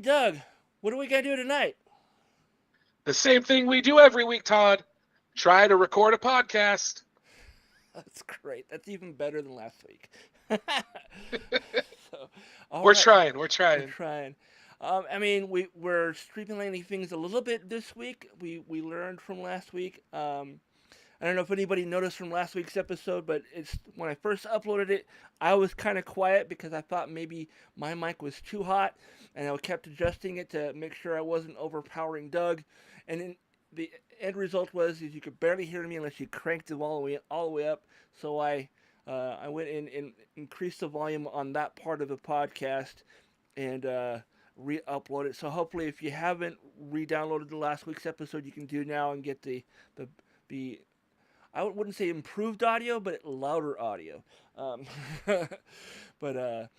Doug, what are we going to do tonight? The same thing we do every week, Todd. Try to record a podcast. That's great. That's even better than last week. So, We're right. trying. We're trying. We're streamlining things a little bit this week. We learned from last week. I don't know if anybody noticed from last week's episode, but it's when I first uploaded it, I was kind of quiet because I thought maybe my mic was too hot, and I kept adjusting it to make sure I wasn't overpowering Doug. And then the end result was is you could barely hear me unless you cranked it all the way up. So I went in and increased the volume on that part of the podcast and re-upload it. So hopefully, if you haven't re-downloaded the last week's episode, you can do now and get the I wouldn't say improved audio, but louder audio. But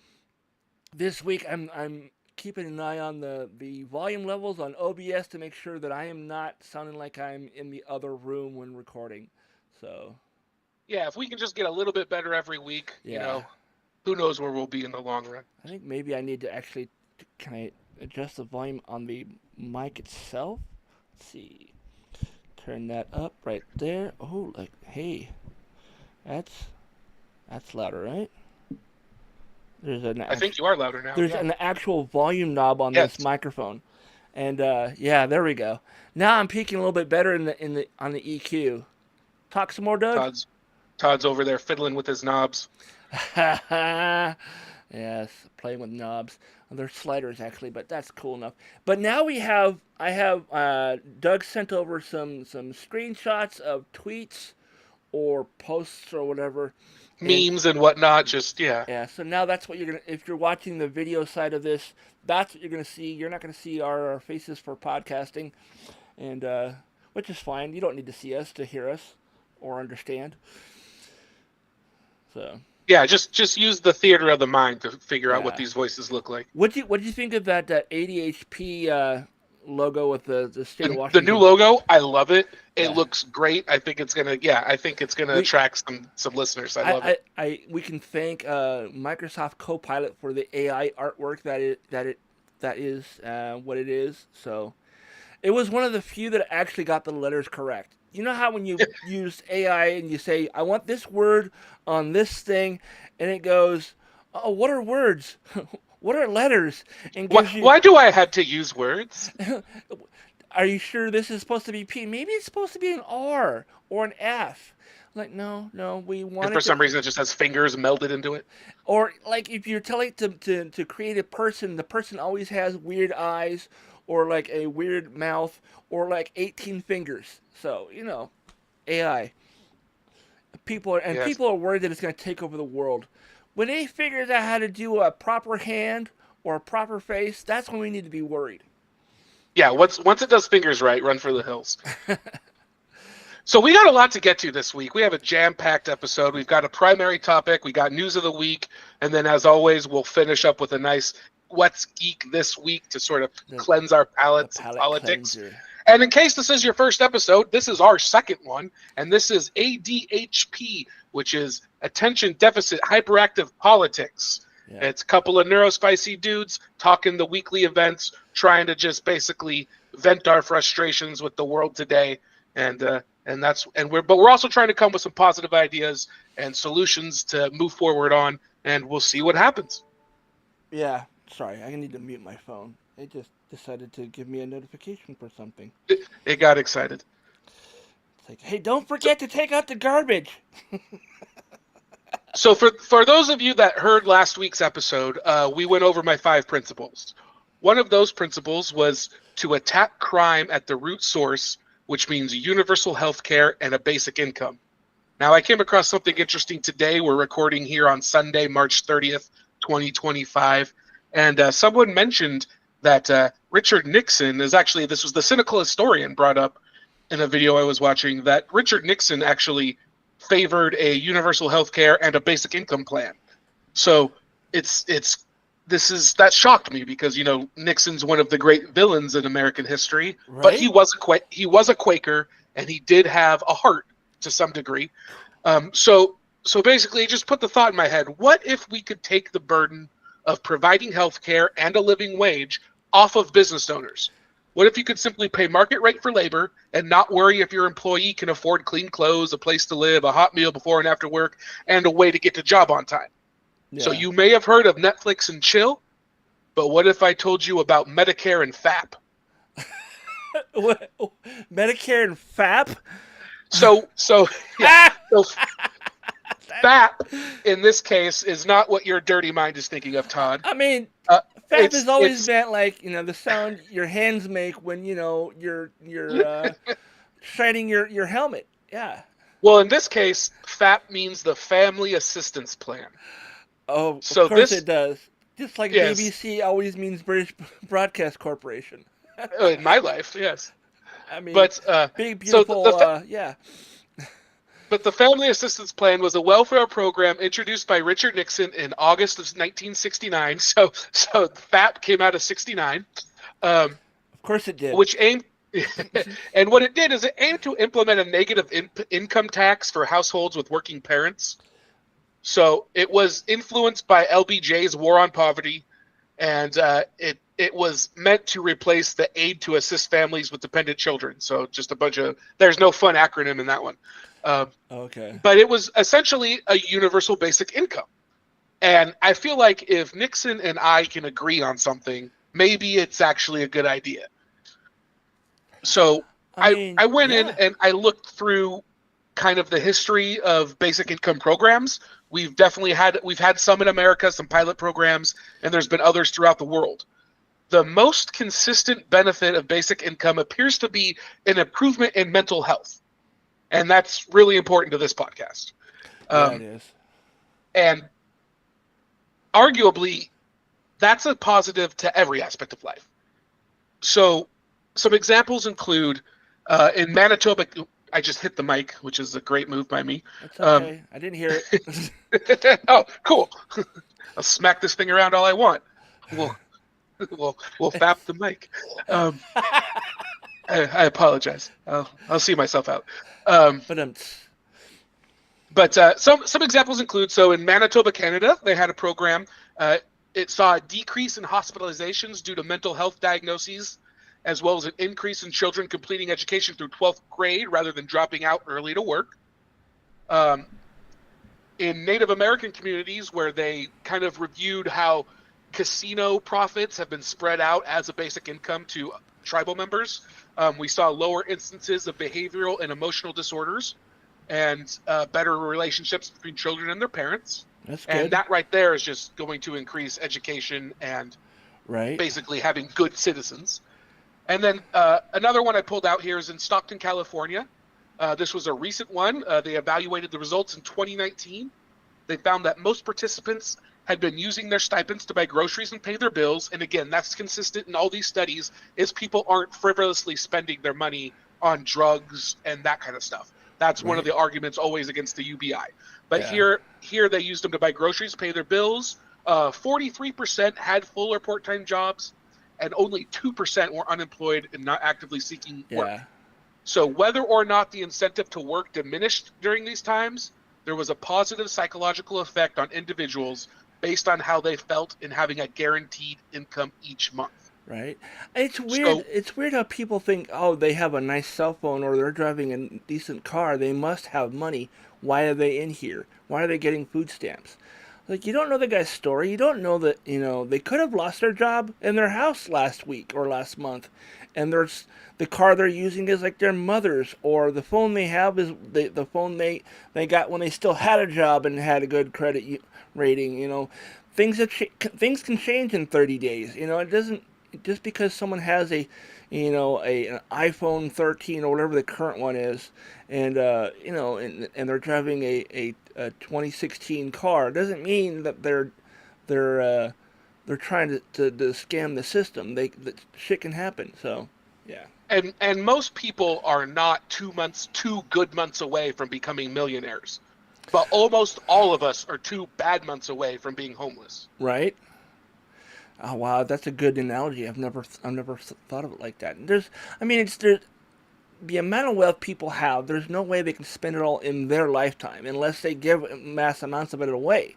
this week I'm keeping an eye on the volume levels on OBS to make sure that I am not sounding like I'm in the other room when recording. So yeah, if we can just get a little bit better every week, who knows where we'll be in the long run. I think maybe I need to actually, can I adjust the volume on the mic itself? Let's see. Turn that up right there. Oh, hey, that's louder, right? I think you are louder now. There's an actual volume knob on this microphone, and there we go. Now I'm peaking a little bit better on the EQ. Talk some more, Doug. Todd's over there fiddling with his knobs. Yes, playing with knobs. They're sliders actually, but that's cool enough. But now I have Doug sent over some screenshots of tweets or posts or whatever. Memes and whatnot, Yeah, so now that's what if you're watching the video side of this, that's what you're gonna see. You're not gonna see our faces for podcasting, and which is fine. You don't need to see us to hear us or understand. So. Yeah, just use the theater of the mind to figure out what these voices look like. What do you think of that ADHD logo with the state of Washington? The new logo, I love it. It looks great. I think it's gonna attract some listeners. I love it. We can thank Microsoft Copilot for the AI artwork that is what it is. So it was one of the few that actually got the letters correct. You know how when you use AI and you say, I want this word on this thing, and it goes, oh, what are words? What are letters? And why do I have to use words? Are you sure this is supposed to be P? Maybe it's supposed to be an R or an F. Like, no, we want it. For some reason, it just has fingers melded into it. Or, like, if you're telling it to create a person, the person always has weird eyes or, like, a weird mouth or, like, 18 fingers. So, AI. People are worried that it's going to take over the world. When they figure out how to do a proper hand or a proper face, that's when we need to be worried. Yeah, once it does fingers right, run for the hills. So we got a lot to get to this week. We have a jam-packed episode. We've got a primary topic. We got news of the week. And then, as always, we'll finish up with a nice What's Geek this week to sort of cleanse our palates and politics. Cleanser. And in case this is your first episode, this is our second one. And this is ADHP, which is Attention Deficit Hyperactive Politics. Yeah. It's a couple of neurospicy dudes talking the weekly events, trying to just basically vent our frustrations with the world today. But we're also trying to come with some positive ideas and solutions to move forward on, and we'll see what happens. Yeah, sorry, I need to mute my phone. It just decided to give me a notification for something. It got excited. It's like, hey, don't forget to take out the garbage. So for those of you that heard last week's episode, we went over my 5 principles. One of those principles was to attack crime at the root source, which means universal health care and a basic income. Now, I came across something interesting today. We're recording here on Sunday, March 30th, 2025. And someone mentioned that Richard Nixon is actually, this was the cynical historian brought up in a video I was watching, that Richard Nixon actually favored a universal health care and a basic income plan. So that shocked me because, Nixon's one of the great villains in American history, right? But he was a Quaker, and he did have a heart to some degree. So basically, just put the thought in my head: what if we could take the burden of providing health care and a living wage, off of business owners? What if you could simply pay market rate for labor and not worry if your employee can afford clean clothes, a place to live, a hot meal before and after work, and a way to get to job on time? Yeah. So you may have heard of Netflix and chill, but what if I told you about Medicare and FAP? What? Medicare and FAP? So yeah. So FAP in this case is not what your dirty mind is thinking of, Todd. I mean, FAP has always meant like, the sound your hands make when, you're shining your helmet. Yeah. Well, in this case, FAP means the Family Assistance Plan. Oh, so of course it does. Just like yes. BBC always means British Broadcast Corporation. In my life, yes. I mean, but big, beautiful, yeah. But the Family Assistance Plan was a welfare program introduced by Richard Nixon in August of 1969. So FAP came out of 69. Of course it did. Which aimed, and what it did is it aimed to implement a negative income tax for households with working parents. So it was influenced by LBJ's War on Poverty, and it was meant to replace the aid to assist families with dependent children. So just a bunch of, there's no fun acronym in that one. Okay. But it was essentially a universal basic income. And I feel like if Nixon and I can agree on something, maybe it's actually a good idea. So I went in and I looked through kind of the history of basic income programs. We've had some in America, some pilot programs, and there's been others throughout the world. The most consistent benefit of basic income appears to be an improvement in mental health. And that's really important to this podcast. It is. And arguably, that's a positive to every aspect of life. So some examples include in Manitoba, I just hit the mic, which is a great move by me. That's okay. I didn't hear it. Oh, cool. I'll smack this thing around all I want. We'll fap the mic. I apologize. I'll see myself out. But some examples include, so in Manitoba, Canada, they had a program. It saw a decrease in hospitalizations due to mental health diagnoses, as well as an increase in children completing education through 12th grade rather than dropping out early to work. In Native American communities, where they kind of reviewed how casino profits have been spread out as a basic income to tribal members, we saw lower instances of behavioral and emotional disorders and better relationships between children and their parents. That's good. And that right there is just going to increase education and basically having good citizens. And then another one I pulled out here is in Stockton, California. This was a recent one. They evaluated the results in 2019. They found that most participants had been using their stipends to buy groceries and pay their bills. And again, that's consistent in all these studies, is people aren't frivolously spending their money on drugs and that kind of stuff. That's one of the arguments always against the UBI. But here they used them to buy groceries, pay their bills. 43% had full or part-time jobs, and only 2% were unemployed and not actively seeking work. So whether or not the incentive to work diminished during these times, there was a positive psychological effect on individuals based on how they felt in having a guaranteed income each month. Right. It's weird. It's weird how people think, oh, they have a nice cell phone or they're driving a decent car, they must have money. Why are they in here? Why are they getting food stamps? Like, you don't know the guy's story. You don't know that, they could have lost their job in their house last week or last month. And the car they're using is like their mother's, or the phone they have is the phone they got when they still had a job and had a good credit rating. Things can change in 30 days. It doesn't, just because someone has an iPhone 13 or whatever the current one is, and and they're driving a 2016 car, doesn't mean that they're trying to scam the system. That shit can happen. So, yeah. And most people are not 2 good months away from becoming millionaires, but almost all of us are 2 bad months away from being homeless. Right. Oh wow, that's a good analogy. I've never thought of it like that. There's the amount of wealth people have. There's no way they can spend it all in their lifetime unless they give mass amounts of it away.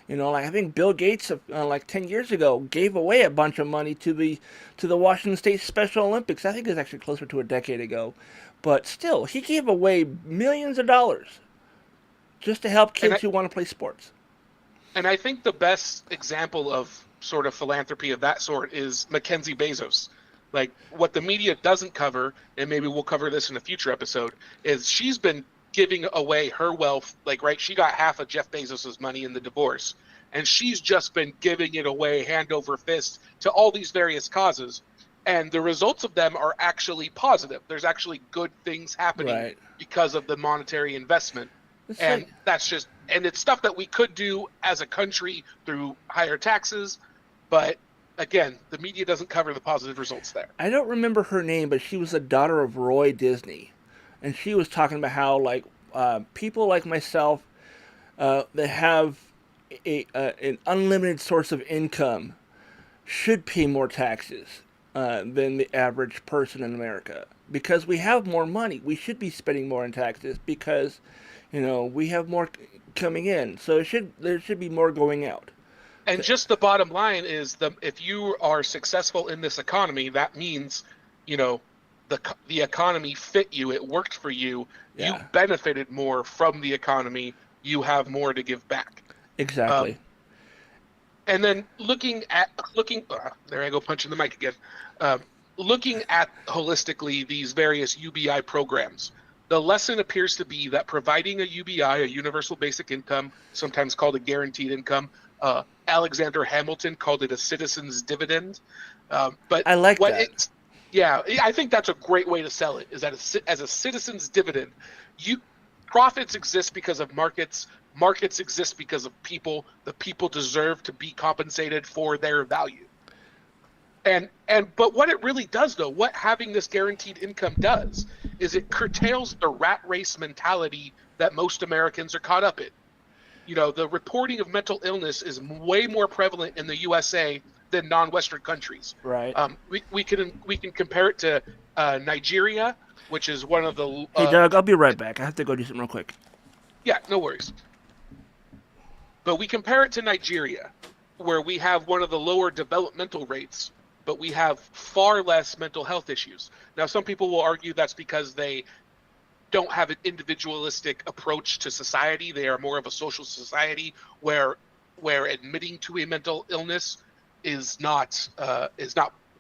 Like I think Bill Gates, like 10 years ago, gave away a bunch of money to the Washington State Special Olympics. I think it was actually closer to a decade ago, but still, he gave away millions of dollars just to help And kids who want to play sports. I think the best example of sort of philanthropy of that sort is Mackenzie Bezos. Like what the media doesn't cover, and maybe we'll cover this in a future episode, is she's been giving away her wealth. Like, right, she got half of Jeff Bezos's money in the divorce, and she's just been giving it away hand over fist to all these various causes. And the results of them are actually positive. There's actually good things happening because of the monetary investment. And that's just, and it's stuff that we could do as a country through higher taxes, but again, the media doesn't cover the positive results there. I don't remember her name, but she was the daughter of Roy Disney, and she was talking about how like people like myself that have an unlimited source of income should pay more taxes than the average person in America because we have more money. We should be spending more in taxes because we have more coming in, so there should be more going out. And just the bottom line is if you are successful in this economy, that means, the economy fit you, it worked for you, you benefited more from the economy, you have more to give back. Exactly. And then there I go punching the mic again. Looking at holistically these various UBI programs, the lesson appears to be that providing a UBI, a universal basic income, sometimes called a guaranteed income, Alexander Hamilton called it a citizen's dividend. But I like that. I think that's a great way to sell it, is that as a citizen's dividend, profits exist because of markets exist because of people. The people deserve to be compensated for their value. But what it really does, though, what having this guaranteed income does is it curtails the rat race mentality that most Americans are caught up in. The reporting of mental illness is way more prevalent in the USA than non-Western countries. Right. We can compare it to Nigeria, which is one of the. Hey, Doug, I'll be right back. I have to go do something real quick. Yeah, no worries. But we compare it to Nigeria, where we have one of the lower developmental rates, but we have far less mental health issues. Now, some people will argue that's because they don't have an individualistic approach to society. They are more of a social society where admitting to a mental illness is not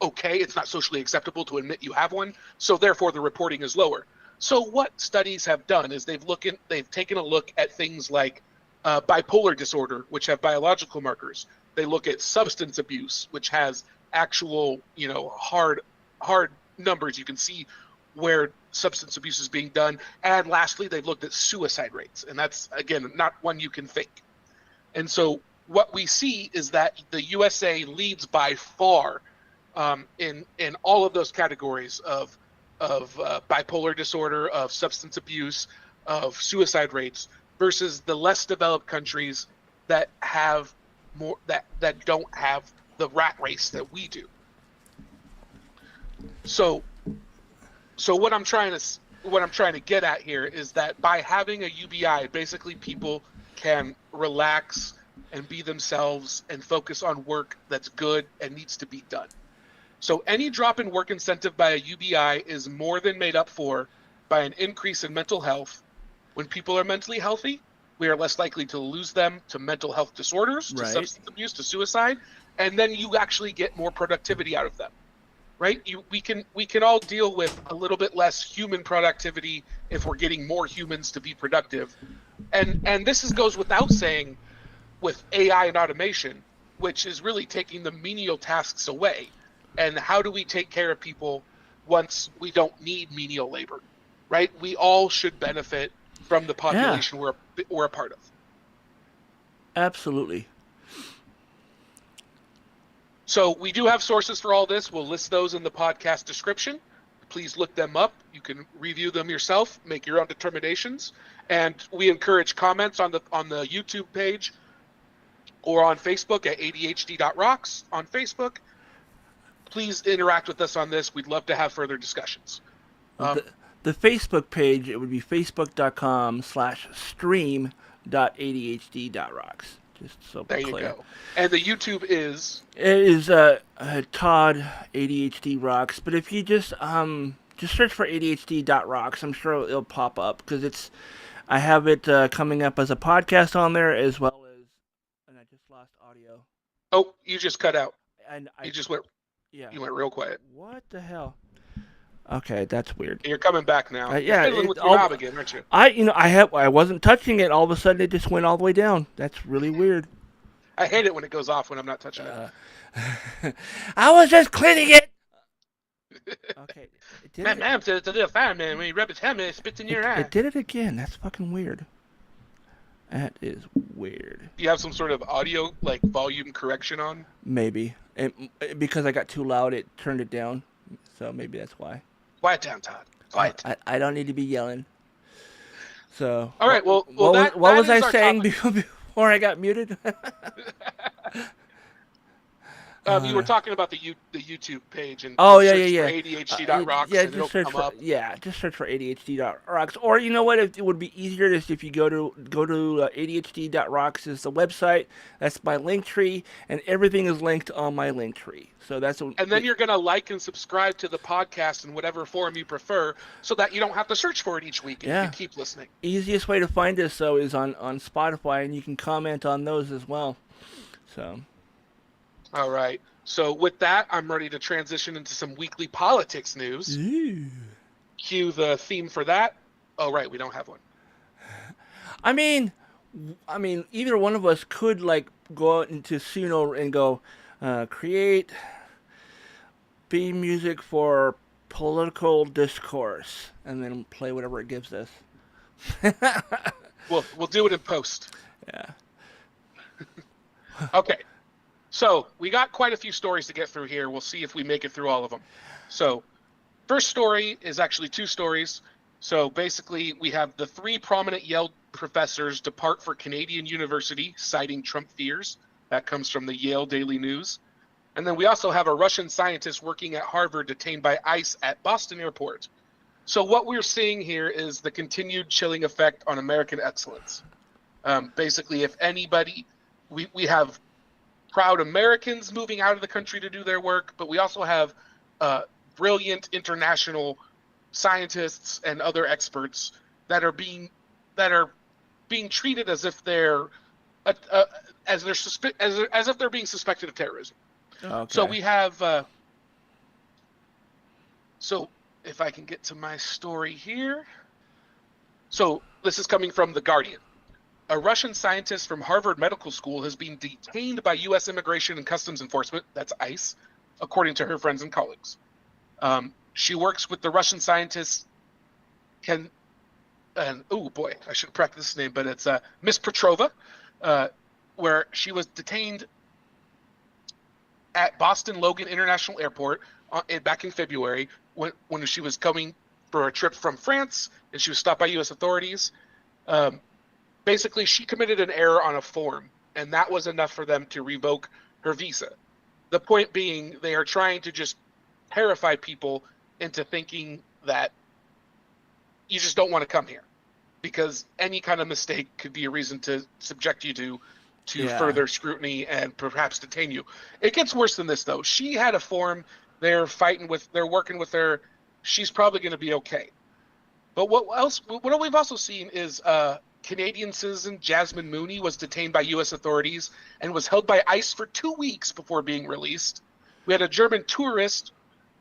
okay. It's not socially acceptable to admit you have one. So therefore, the reporting is lower. So what studies have done is they've taken a look at things like bipolar disorder, which have biological markers. They look at substance abuse, which has actual, hard numbers. You can see where substance abuse is being done. And lastly, they've looked at suicide rates. And that's, again, not one you can fake. And so what we see is that the USA leads by far in all of those categories of bipolar disorder, of substance abuse, of suicide rates, versus the less developed countries that have more that don't have the rat race that we do. So what I'm trying to get at here is that by having a UBI, basically people can relax and be themselves and focus on work that's good and needs to be done. So any drop in work incentive by a UBI is more than made up for by an increase in mental health. When people are mentally healthy, we are less likely to lose them to mental health disorders, to substance abuse, to suicide, and then you actually get more productivity out of them. Right? We can all deal with a little bit less human productivity if we're getting more humans to be productive. And this goes without saying with AI and automation, which is really taking the menial tasks away. And how do we take care of people once we don't need menial labor? Right? We all should benefit from the population we're a part of. Absolutely. So we do have sources for all this. We'll list those in the podcast description. Please look them up. You can review them yourself, make your own determinations. And we encourage comments on the YouTube page or on Facebook at ADHD.rocks on Facebook. Please interact with us on this. We'd love to have further discussions. The Facebook page, it would be facebook.com/stream.adhd.rocks. Just so There you clear. go. And the YouTube is? It is Todd ADHD Rocks. But if you just search for ADHD.rocks, I'm sure it'll pop up because I have it coming up as a podcast on there as well as, and I just lost audio. Oh, you just cut out. And You just went. Yeah. You went real quiet. What the hell? Okay, that's weird. You're coming back now. Yeah, You're fiddling with your knob again, aren't you? I wasn't touching it. All of a sudden, it just went all the way down. That's really weird. I hate it when it goes off when I'm not touching it. I was just cleaning it. Okay. Ma'am says it's a little fireman. When you rub his hammer, it spits in your eye. It did it again. That's fucking weird. That is weird. Do you have some sort of audio, like, volume correction on? Maybe. Because I got too loud, it turned it down. So maybe that's why. Quiet down, Todd. Quiet. I don't need to be yelling. So. All right. Well, what was I saying before I got muted? You were talking about the YouTube page and yeah. ADHD.rocks and it'll come up. Yeah, just search for ADHD.rocks. Or you know what? It would be easier just if you go to ADHD.rocks is the website. That's my link tree, and everything is linked on my link tree. So that's. And then you're gonna like and subscribe to the podcast in whatever form you prefer, so that you don't have to search for it each week and you can keep listening. Easiest way to find us though is on Spotify, and you can comment on those as well. So. All right. So with that, I'm ready to transition into some weekly politics news. Ooh. Cue the theme for that. Oh, right. We don't have one. I mean, either one of us could like go out into Suno and go create theme music for political discourse, and then play whatever it gives us. We'll do it in post. Yeah. Okay. So we got quite a few stories to get through here. We'll see if we make it through all of them. So first story is actually two stories. So basically we have the 3 prominent Yale professors depart for Canadian University, citing Trump fears. That comes from the Yale Daily News. And then we also have a Russian scientist working at Harvard detained by ICE at Boston Airport. So what we're seeing here is the continued chilling effect on American excellence. Basically, if anybody, we have proud Americans moving out of the country to do their work, but we also have brilliant international scientists and other experts that are being treated as if they're as if they're being suspected of terrorism. Okay. So we have so if I can get to my story here. So this is coming from The Guardian. A Russian scientist from Harvard Medical School has been detained by U.S. Immigration and Customs Enforcement, that's ICE, according to her friends and colleagues. She works with the Russian scientist oh boy, I should have practiced this name, but it's Miss Petrova, where she was detained at Boston Logan International Airport back in February when she was coming for a trip from France, and she was stopped by U.S. authorities. Basically, she committed an error on a form, and that was enough for them to revoke her visa. The point being, they are trying to just terrify people into thinking that you just don't want to come here, because any kind of mistake could be a reason to subject you to further scrutiny and perhaps detain you. It gets worse than this, though. She had a form. They're working with her. She's probably going to be okay. But what we've also seen is Canadian citizen Jasmine Mooney was detained by U.S. authorities and was held by ICE for 2 weeks before being released. We had a German tourist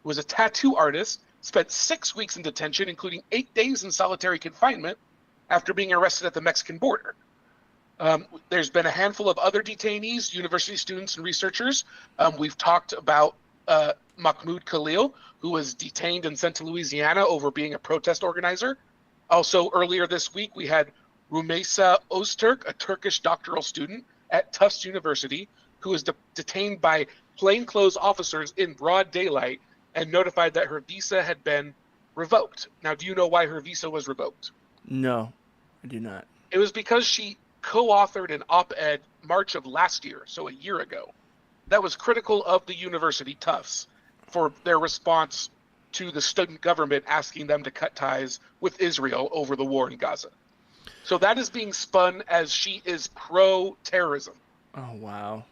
who was a tattoo artist, spent 6 weeks in detention, including 8 days in solitary confinement after being arrested at the Mexican border. There's been a handful of other detainees, university students and researchers. We've talked about Mahmoud Khalil, who was detained and sent to Louisiana over being a protest organizer. Also, earlier this week, we had Rumeysa Öztürk, a Turkish doctoral student at Tufts University, who was detained by plainclothes officers in broad daylight and notified that her visa had been revoked. Now, do you know why her visa was revoked? No, I do not. It was because she co-authored an op-ed March of last year, so a year ago, that was critical of the university, Tufts, for their response to the student government asking them to cut ties with Israel over the war in Gaza. So that is being spun as she is pro-terrorism. Oh, wow.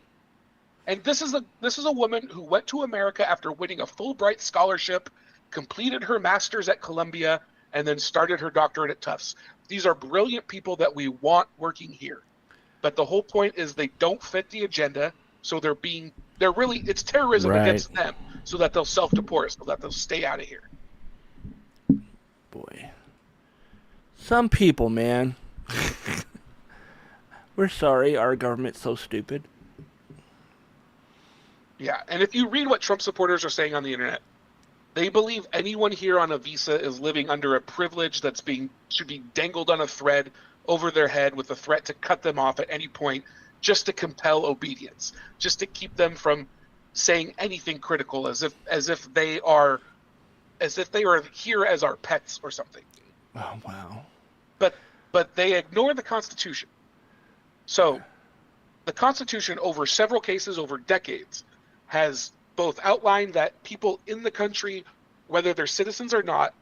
And this is a woman who went to America after winning a Fulbright scholarship, completed her master's at Columbia, and then started her doctorate at Tufts. These are brilliant people that we want working here. But the whole point is they don't fit the agenda, so it's terrorism Right. against them, so that they'll self-deport, so that they'll stay out of here. Boy. Some people, man. We're sorry our government's so stupid. Yeah, and if you read what Trump supporters are saying on the internet, they believe anyone here on a visa is living under a privilege should be dangled on a thread over their head with a threat to cut them off at any point, just to compel obedience, just to keep them from saying anything critical, as if they are here as our pets or something. Oh, wow. But they ignore the Constitution. So the Constitution, over several cases over decades, has both outlined that people in the country, whether they're citizens or not,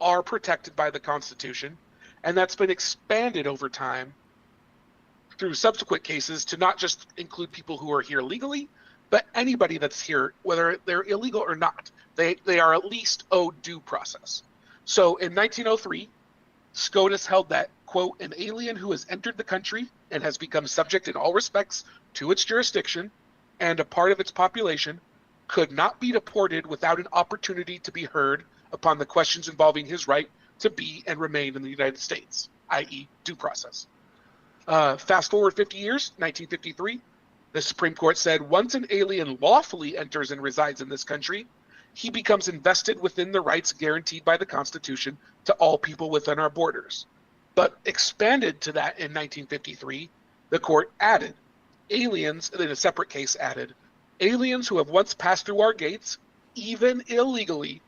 are protected by the Constitution, and that's been expanded over time through subsequent cases to not just include people who are here legally, but anybody that's here, whether they're illegal or not. They are at least owed due process. So in 1903, SCOTUS held that, quote, an alien who has entered the country and has become subject in all respects to its jurisdiction and a part of its population could not be deported without an opportunity to be heard upon the questions involving his right to be and remain in the United States, i.e. due process. Fast forward 50 years, 1953, the Supreme Court said once an alien lawfully enters and resides in this country, he becomes invested within the rights guaranteed by the Constitution to all people within our borders. But expanded to that in 1953, the court added, aliens, in a separate case added, aliens who have once passed through our gates, even illegally,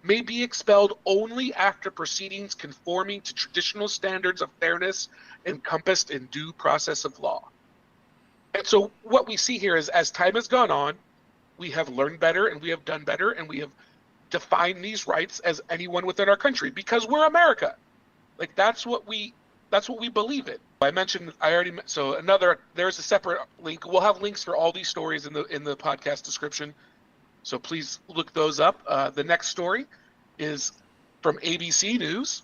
may be expelled only after proceedings conforming to traditional standards of fairness encompassed in due process of law. And so what we see here is, as time has gone on, we have learned better and we have done better and we have defined these rights as anyone within our country because we're America. Like that's what we believe in. There's a separate link. We'll have links for all these stories in the podcast description. So please look those up. The next story is from ABC News.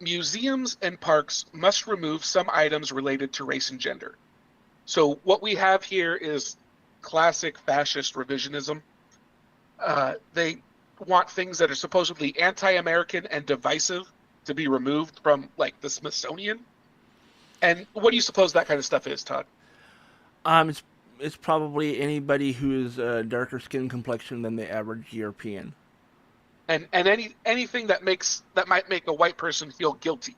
Museums and parks must remove some items related to race and gender. So what we have here is classic fascist revisionism. They want things that are supposedly anti-American and divisive to be removed from, like, the Smithsonian. And what do you suppose that kind of stuff is, Todd? It's probably anybody who is a darker skin complexion than the average European. And anything that might make a white person feel guilty,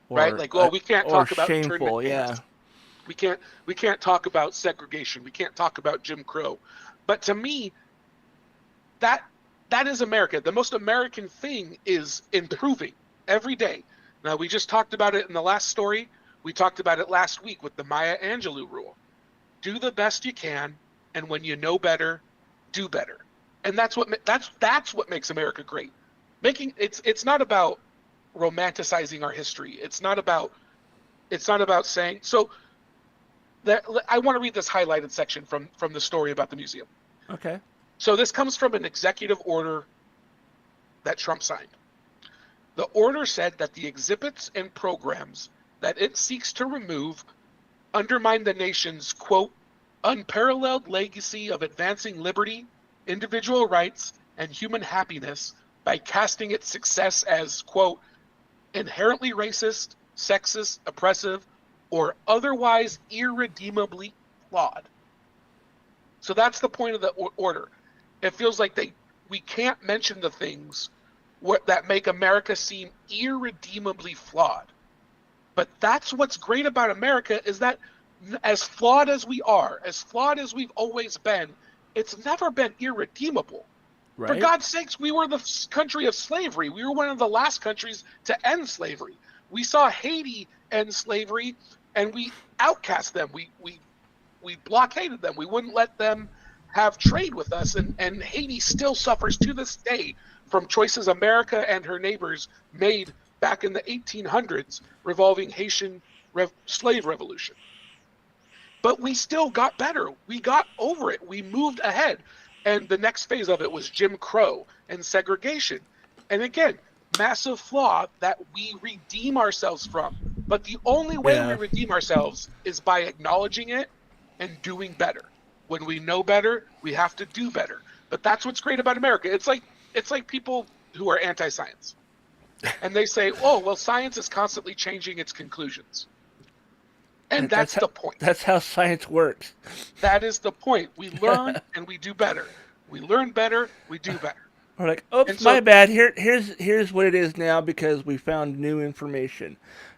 right? Like, we can't talk about shameful, yeah. We can't talk about segregation. We can't talk about Jim Crow. But to me, that is America. The most American thing is improving every day. Now, we just talked about it in the last story. We talked about it last week with the Maya Angelou rule. Do the best you can, and when you know better, do better. And that's what makes America great. It's not about romanticizing our history. It's not about saying so. I want to read this highlighted section from the story about the museum. Okay. So this comes from an executive order that Trump signed. The order said that the exhibits and programs that it seeks to remove undermine the nation's, quote, unparalleled legacy of advancing liberty, individual rights, and human happiness by casting its success as, quote, inherently racist, sexist, oppressive, or otherwise irredeemably flawed. So that's the point of the order. It feels like we can't mention the things that make America seem irredeemably flawed. But that's what's great about America, is that as flawed as we are, as flawed as we've always been, it's never been irredeemable. Right? For God's sakes, we were the country of slavery. We were one of the last countries to end slavery. We saw Haiti end slavery, and we outcast them. We blockaded them. We wouldn't let them have trade with us, and Haiti still suffers to this day from choices America and her neighbors made back in the 1800s revolving Haitian slave revolution. But we still got better. We got over it. We moved ahead. And the next phase of it was Jim Crow and segregation. And again, massive flaw that we redeem ourselves from. But the only way we Yeah. redeem ourselves is by acknowledging it and doing better. When we know better, we have to do better. But that's what's great about America. It's like people who are anti-science. And they say, oh, well, science is constantly changing its conclusions. And that's the point. That's how science works. That is the point. We learn and we do better. We learn better, we do better. We're like, oops, my bad. Here's what it is now because we found new information.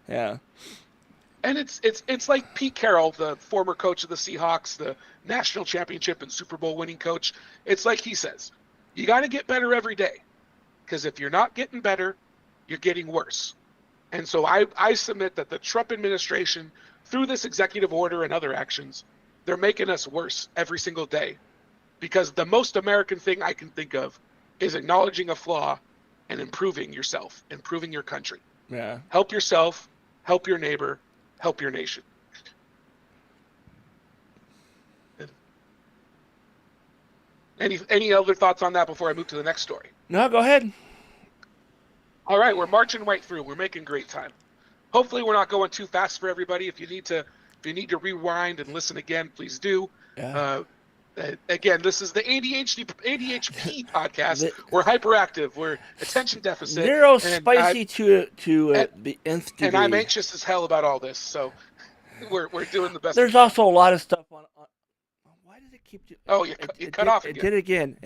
Yeah. And it's like Pete Carroll, the former coach of the Seahawks, the national championship and Super Bowl winning coach. It's like he says, you got to get better every day. Because if you're not getting better, you're getting worse. And so I submit that the Trump administration, through this executive order and other actions, they're making us worse every single day. Because the most American thing I can think of is acknowledging a flaw and improving yourself, improving your country. Yeah. Help yourself, help your neighbor, help your nation. Any other thoughts on that before I move to the next story? No, go ahead. All right, we're marching right through. We're making great time. Hopefully, we're not going too fast for everybody. If you need to rewind and listen again, please do. Yeah. Again, this is the ADHD podcast. We're hyperactive. We're attention deficit. Neurospicy to the nth degree. And I'm anxious as hell about all this. So we're doing the best. There's also a lot of stuff on. Why did it keep? Oh, you cut off again. It did again.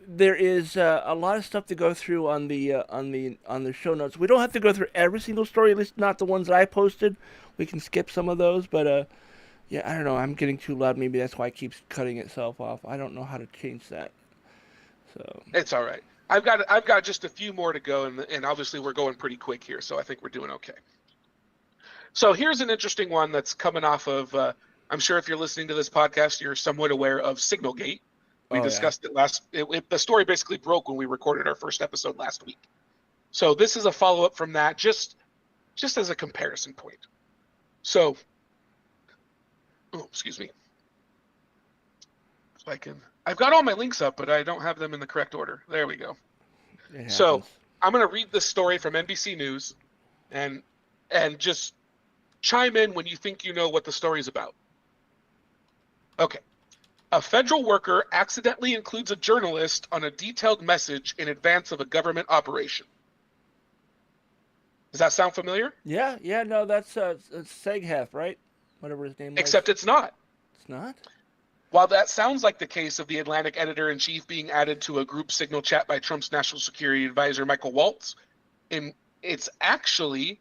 There is a lot of stuff to go through on the show notes. We don't have to go through every single story, at least not the ones that I posted. We can skip some of those, but yeah, I don't know. I'm getting too loud. Maybe that's why it keeps cutting itself off. I don't know how to change that. So it's all right. I've got just a few more to go, and obviously we're going pretty quick here, so I think we're doing okay. So here's an interesting one that's coming off of. I'm sure if you're listening to this podcast, you're somewhat aware of Signalgate. We discussed it the story basically broke when we recorded our first episode last week. So this is a follow-up from that, just as a comparison point. So, excuse me. So I've got all my links up, but I don't have them in the correct order. There we go. So I'm going to read this story from NBC News and just chime in when you think you know what the story is about. Okay. A federal worker accidentally includes a journalist on a detailed message in advance of a government operation. Does that sound familiar? Yeah, no, that's Seghef, right? Whatever his name was. Except it's not. It's not? While that sounds like the case of the Atlantic editor-in-chief being added to a group signal chat by Trump's national security advisor, Michael Waltz, it's actually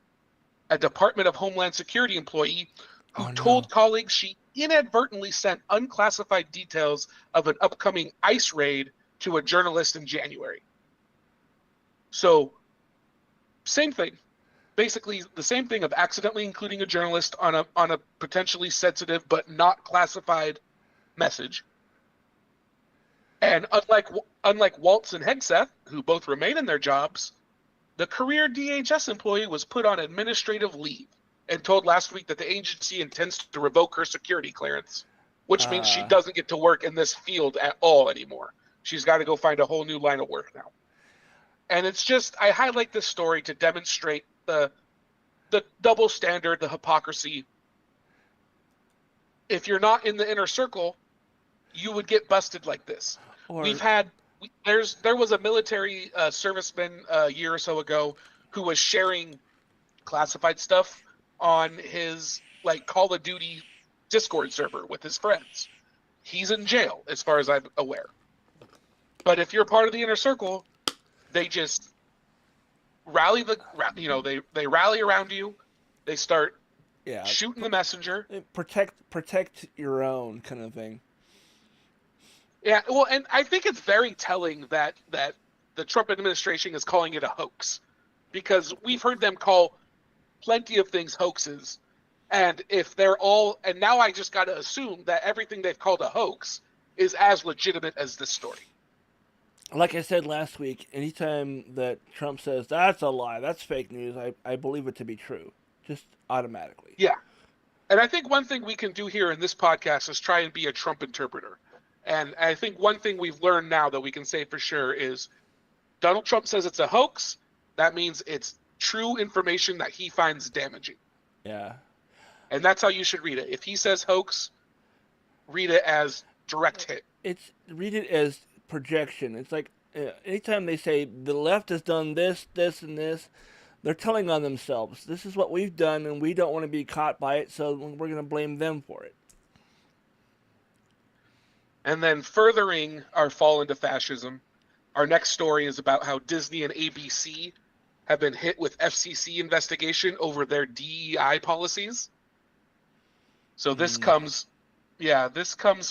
a Department of Homeland Security employee who told colleagues she inadvertently sent unclassified details of an upcoming ICE raid to a journalist in January. So, same thing. Basically, the same thing of accidentally including a journalist on a potentially sensitive but not classified message. And unlike Waltz and Hegseth, who both remain in their jobs, the career DHS employee was put on administrative leave and told last week that the agency intends to revoke her security clearance, which means she doesn't get to work in this field at all anymore. She's got to go find a whole new line of work now. And it's just, I highlight this story to demonstrate the double standard, the hypocrisy. If you're not in the inner circle, you would get busted like this. There was a military serviceman a year or so ago who was sharing classified stuff on his Call of Duty Discord server with his friends. He's in jail, as far as I'm aware. But if you're part of the inner circle, they just rally they rally around you. They start shooting the messenger. Protect your own kind of thing. Yeah, well, and I think it's very telling that the Trump administration is calling it a hoax, because we've heard them call plenty of things hoaxes, and if they're all, and now I just got to assume that everything they've called a hoax is as legitimate as this story. Like I said last week, anytime that Trump says that's a lie, that's fake news, I believe it to be true, just automatically. Yeah, And I think one thing we can do here in this podcast is try and be a Trump interpreter. And I think one thing we've learned now that we can say for sure is Donald Trump says it's a hoax. That means it's true information that he finds damaging. Yeah. And that's how you should read it. If he says hoax, read it as direct hit. Read it as projection. It's like anytime they say the left has done this, this, and this, they're telling on themselves. This is what we've done, and we don't want to be caught by it, so we're going to blame them for it. And then furthering our fall into fascism, our next story is about how Disney and ABC have been hit with FCC investigation over their DEI policies. So this comes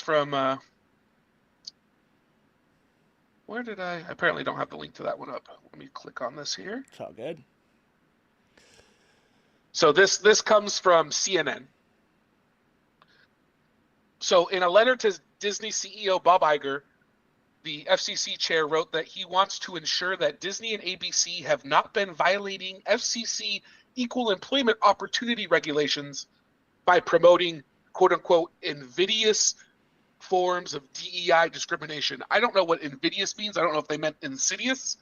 from where did I apparently don't have the link to that one up. Let me click on this here. It's all good. So this comes from CNN. So in a letter to Disney CEO Bob Iger, the FCC chair wrote that he wants to ensure that Disney and ABC have not been violating FCC equal employment opportunity regulations by promoting quote-unquote invidious forms of DEI discrimination. I don't know what invidious means. I don't know if they meant insidious,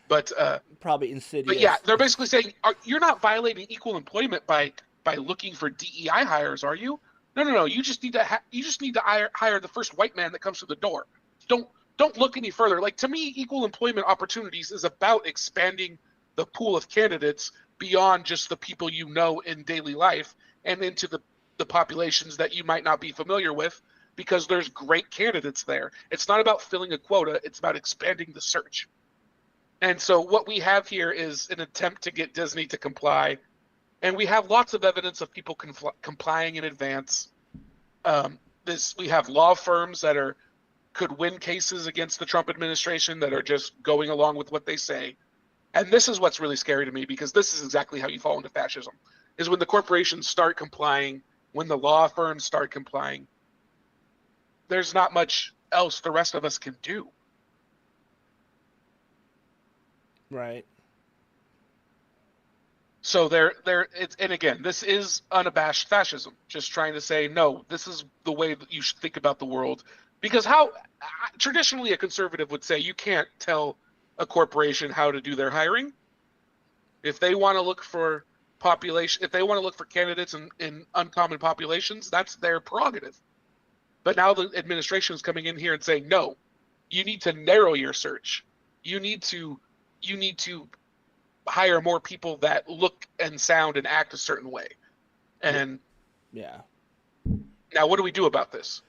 but probably insidious. But yeah, they're basically saying you're not violating equal employment by looking for DEI hires, are you? No. You just need to hire the first white man that comes through the door. Don't look any further. Like, to me, equal employment opportunities is about expanding the pool of candidates beyond just the people you know in daily life and into the populations that you might not be familiar with, because there's great candidates there. It's not about filling a quota. It's about expanding the search. And so what we have here is an attempt to get Disney to comply. And we have lots of evidence of people complying in advance. We have law firms that could win cases against the Trump administration that are just going along with what they say. And this is what's really scary to me, because this is exactly how you fall into fascism, is when the corporations start complying, when the law firms start complying, there's not much else the rest of us can do. Right. So and again, this is unabashed fascism, just trying to say, no, this is the way that you should think about the world. Because traditionally a conservative would say you can't tell a corporation how to do their hiring. If they want to look for candidates in uncommon populations, that's their prerogative. But now the administration is coming in here and saying, no, you need to narrow your search. You need to hire more people that look and sound and act a certain way. And yeah. Now, what do we do about this?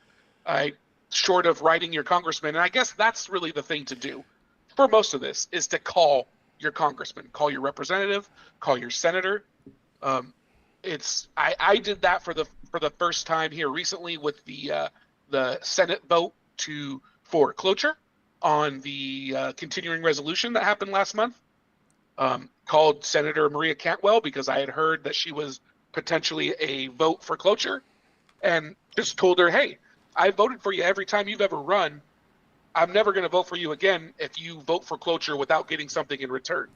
Short of writing your congressman, and I guess that's really the thing to do for most of this, is to call your congressman, call your representative, call your senator. I did that for the first time here recently with the Senate vote for cloture on the continuing resolution that happened last month. Called Senator Maria Cantwell because I had heard that she was potentially a vote for cloture, and just told her, hey, I voted for you every time you've ever run. I'm never going to vote for you again if you vote for cloture without getting something in return.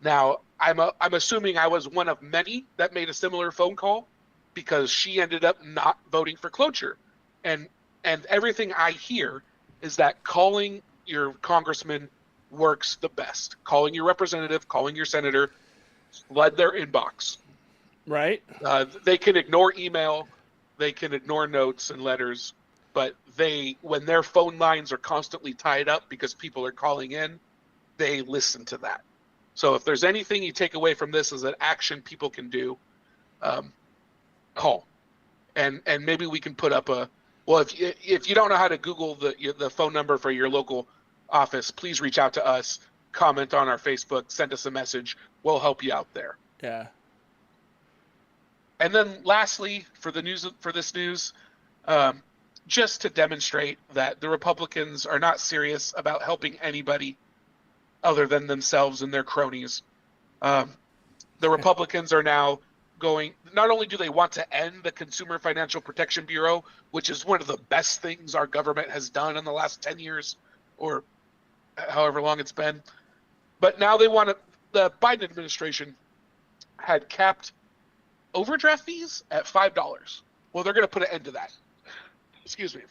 Now, I'm assuming I was one of many that made a similar phone call, because she ended up not voting for cloture. And everything I hear is that calling your congressman works the best. Calling your representative, calling your senator, flood their inbox. Right. They can ignore email, they can ignore notes and letters, but when their phone lines are constantly tied up because people are calling in, they listen to that. So if there's anything you take away from this is an action people can do, call. And maybe we can put up if you don't know how to Google the phone number for your local office, please reach out to us, comment on our Facebook, send us a message. We'll help you out there. Yeah. And then lastly, for this news, just to demonstrate that the Republicans are not serious about helping anybody other than themselves and their cronies. The Republicans are now not only do they want to end the Consumer Financial Protection Bureau, which is one of the best things our government has done in the last 10 years or however long it's been, but now they want the Biden administration had capped overdraft fees at $5. Well, they're going to put an end to that. Excuse me.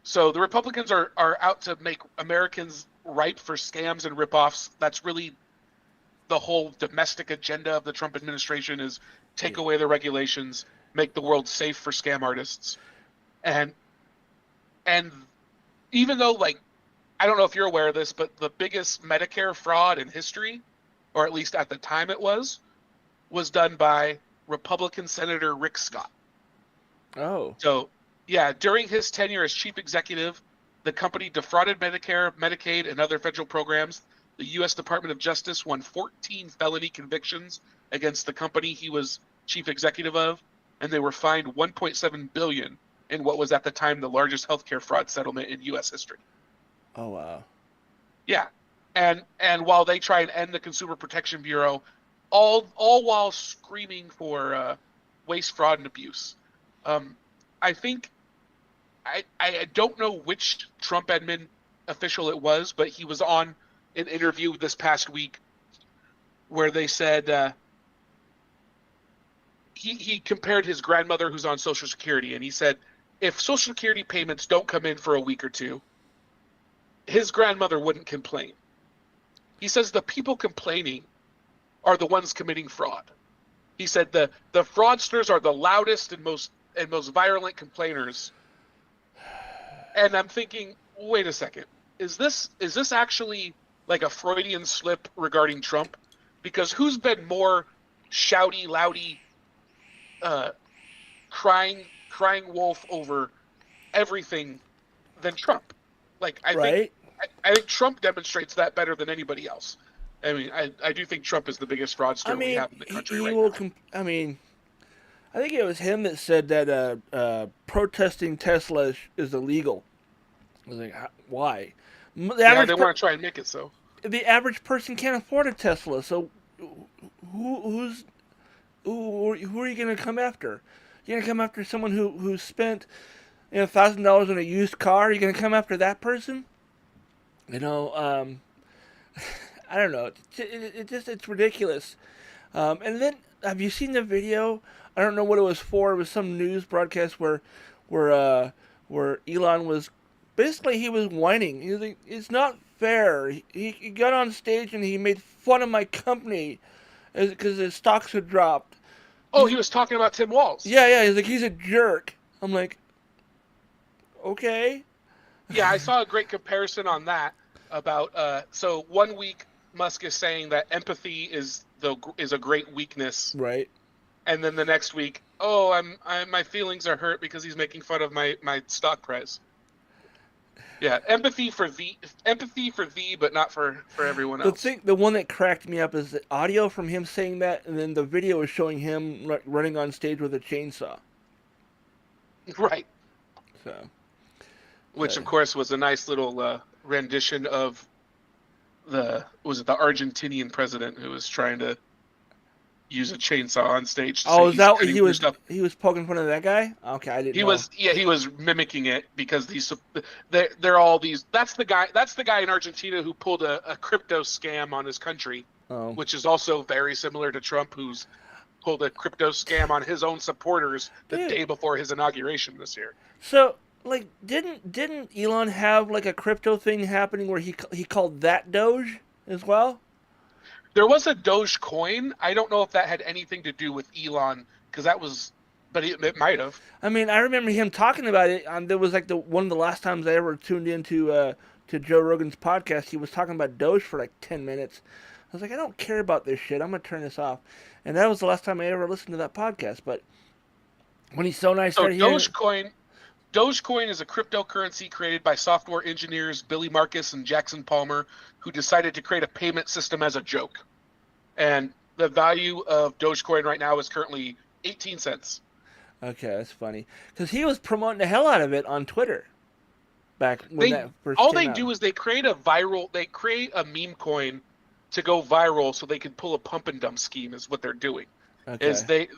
So the Republicans are out to make Americans ripe for scams and ripoffs. That's really the whole domestic agenda of the Trump administration, is take away the regulations, make the world safe for scam artists. And even though, like, I don't know if you're aware of this, but the biggest Medicare fraud in history, or at least at the time it was done by Republican Senator Rick Scott. Oh. So, yeah, during his tenure as chief executive, the company defrauded Medicare, Medicaid, and other federal programs. The U.S. Department of Justice won 14 felony convictions against the company he was chief executive of, and they were fined $1.7 billion in what was at the time the largest healthcare fraud settlement in U.S. history. Oh, wow. Yeah, and while they try and end the Consumer Protection Bureau, all while screaming for waste, fraud, and abuse. I think I don't know which Trump admin official it was, but he was on an interview this past week where they said he compared his grandmother who's on Social Security, and he said if Social Security payments don't come in for a week or two, his grandmother wouldn't complain. He says the people complaining are the ones committing fraud. He said the fraudsters are the loudest and most virulent complainers. And I'm thinking, wait a second, is this actually like a Freudian slip regarding Trump? Because who's been more shouty, loudy, crying wolf over everything than Trump? Like, I think Trump demonstrates that better than anybody else. I mean, I do think Trump is the biggest fraudster we have in the country right now. I think it was him that said that protesting Tesla is illegal. I was like, why? They want to try and make it so. The average person can't afford a Tesla, so who are you going to come after? You're going to come after someone who spent $1,000 on a used car? You're going to come after that person? I don't know. It's ridiculous. And then, have you seen the video? I don't know what it was for. It was some news broadcast where Elon was basically, he was whining. He was like, it's not fair. He got on stage and he made fun of my company because his stocks had dropped. Oh, he was talking about Tim Walz. Yeah. He's like, he's a jerk. I'm like, okay. Yeah, I saw a great comparison on that about so 1 week Musk is saying that empathy is a great weakness, right? And then the next week, my feelings are hurt because he's making fun of my stock price. Yeah, empathy for thee, but not for everyone else. The one that cracked me up is the audio from him saying that, and then the video is showing him running on stage with a chainsaw. Right. So. Which, of course, was a nice little rendition of the Argentinian president who was trying to use a chainsaw on stage. Oh, is that he was poking fun of that guy? Okay, I didn't know. He was mimicking it because they're all these. That's the guy in Argentina who pulled a crypto scam on his country, which is also very similar to Trump, who's pulled a crypto scam on his own supporters the day before his inauguration this year. So, like, didn't Elon have like a crypto thing happening where he called that Doge as well? There was a Doge coin. I don't know if that had anything to do with Elon, because but it might have. I mean, I remember him talking about it. There was like one of the last times I ever tuned into to Joe Rogan's podcast. He was talking about Doge for like 10 minutes. I was like, I don't care about this shit. I'm gonna turn this off. And that was the last time I ever listened to that podcast. But when he's so nice, Dogecoin is a cryptocurrency created by software engineers Billy Marcus and Jackson Palmer, who decided to create a payment system as a joke. And the value of Dogecoin right now is currently 18 cents. Okay, that's funny. Because he was promoting the hell out of it on Twitter back when that first all came they out. do is they create a meme coin to go viral so they can pull a pump and dump scheme is what they're doing. Okay. Is they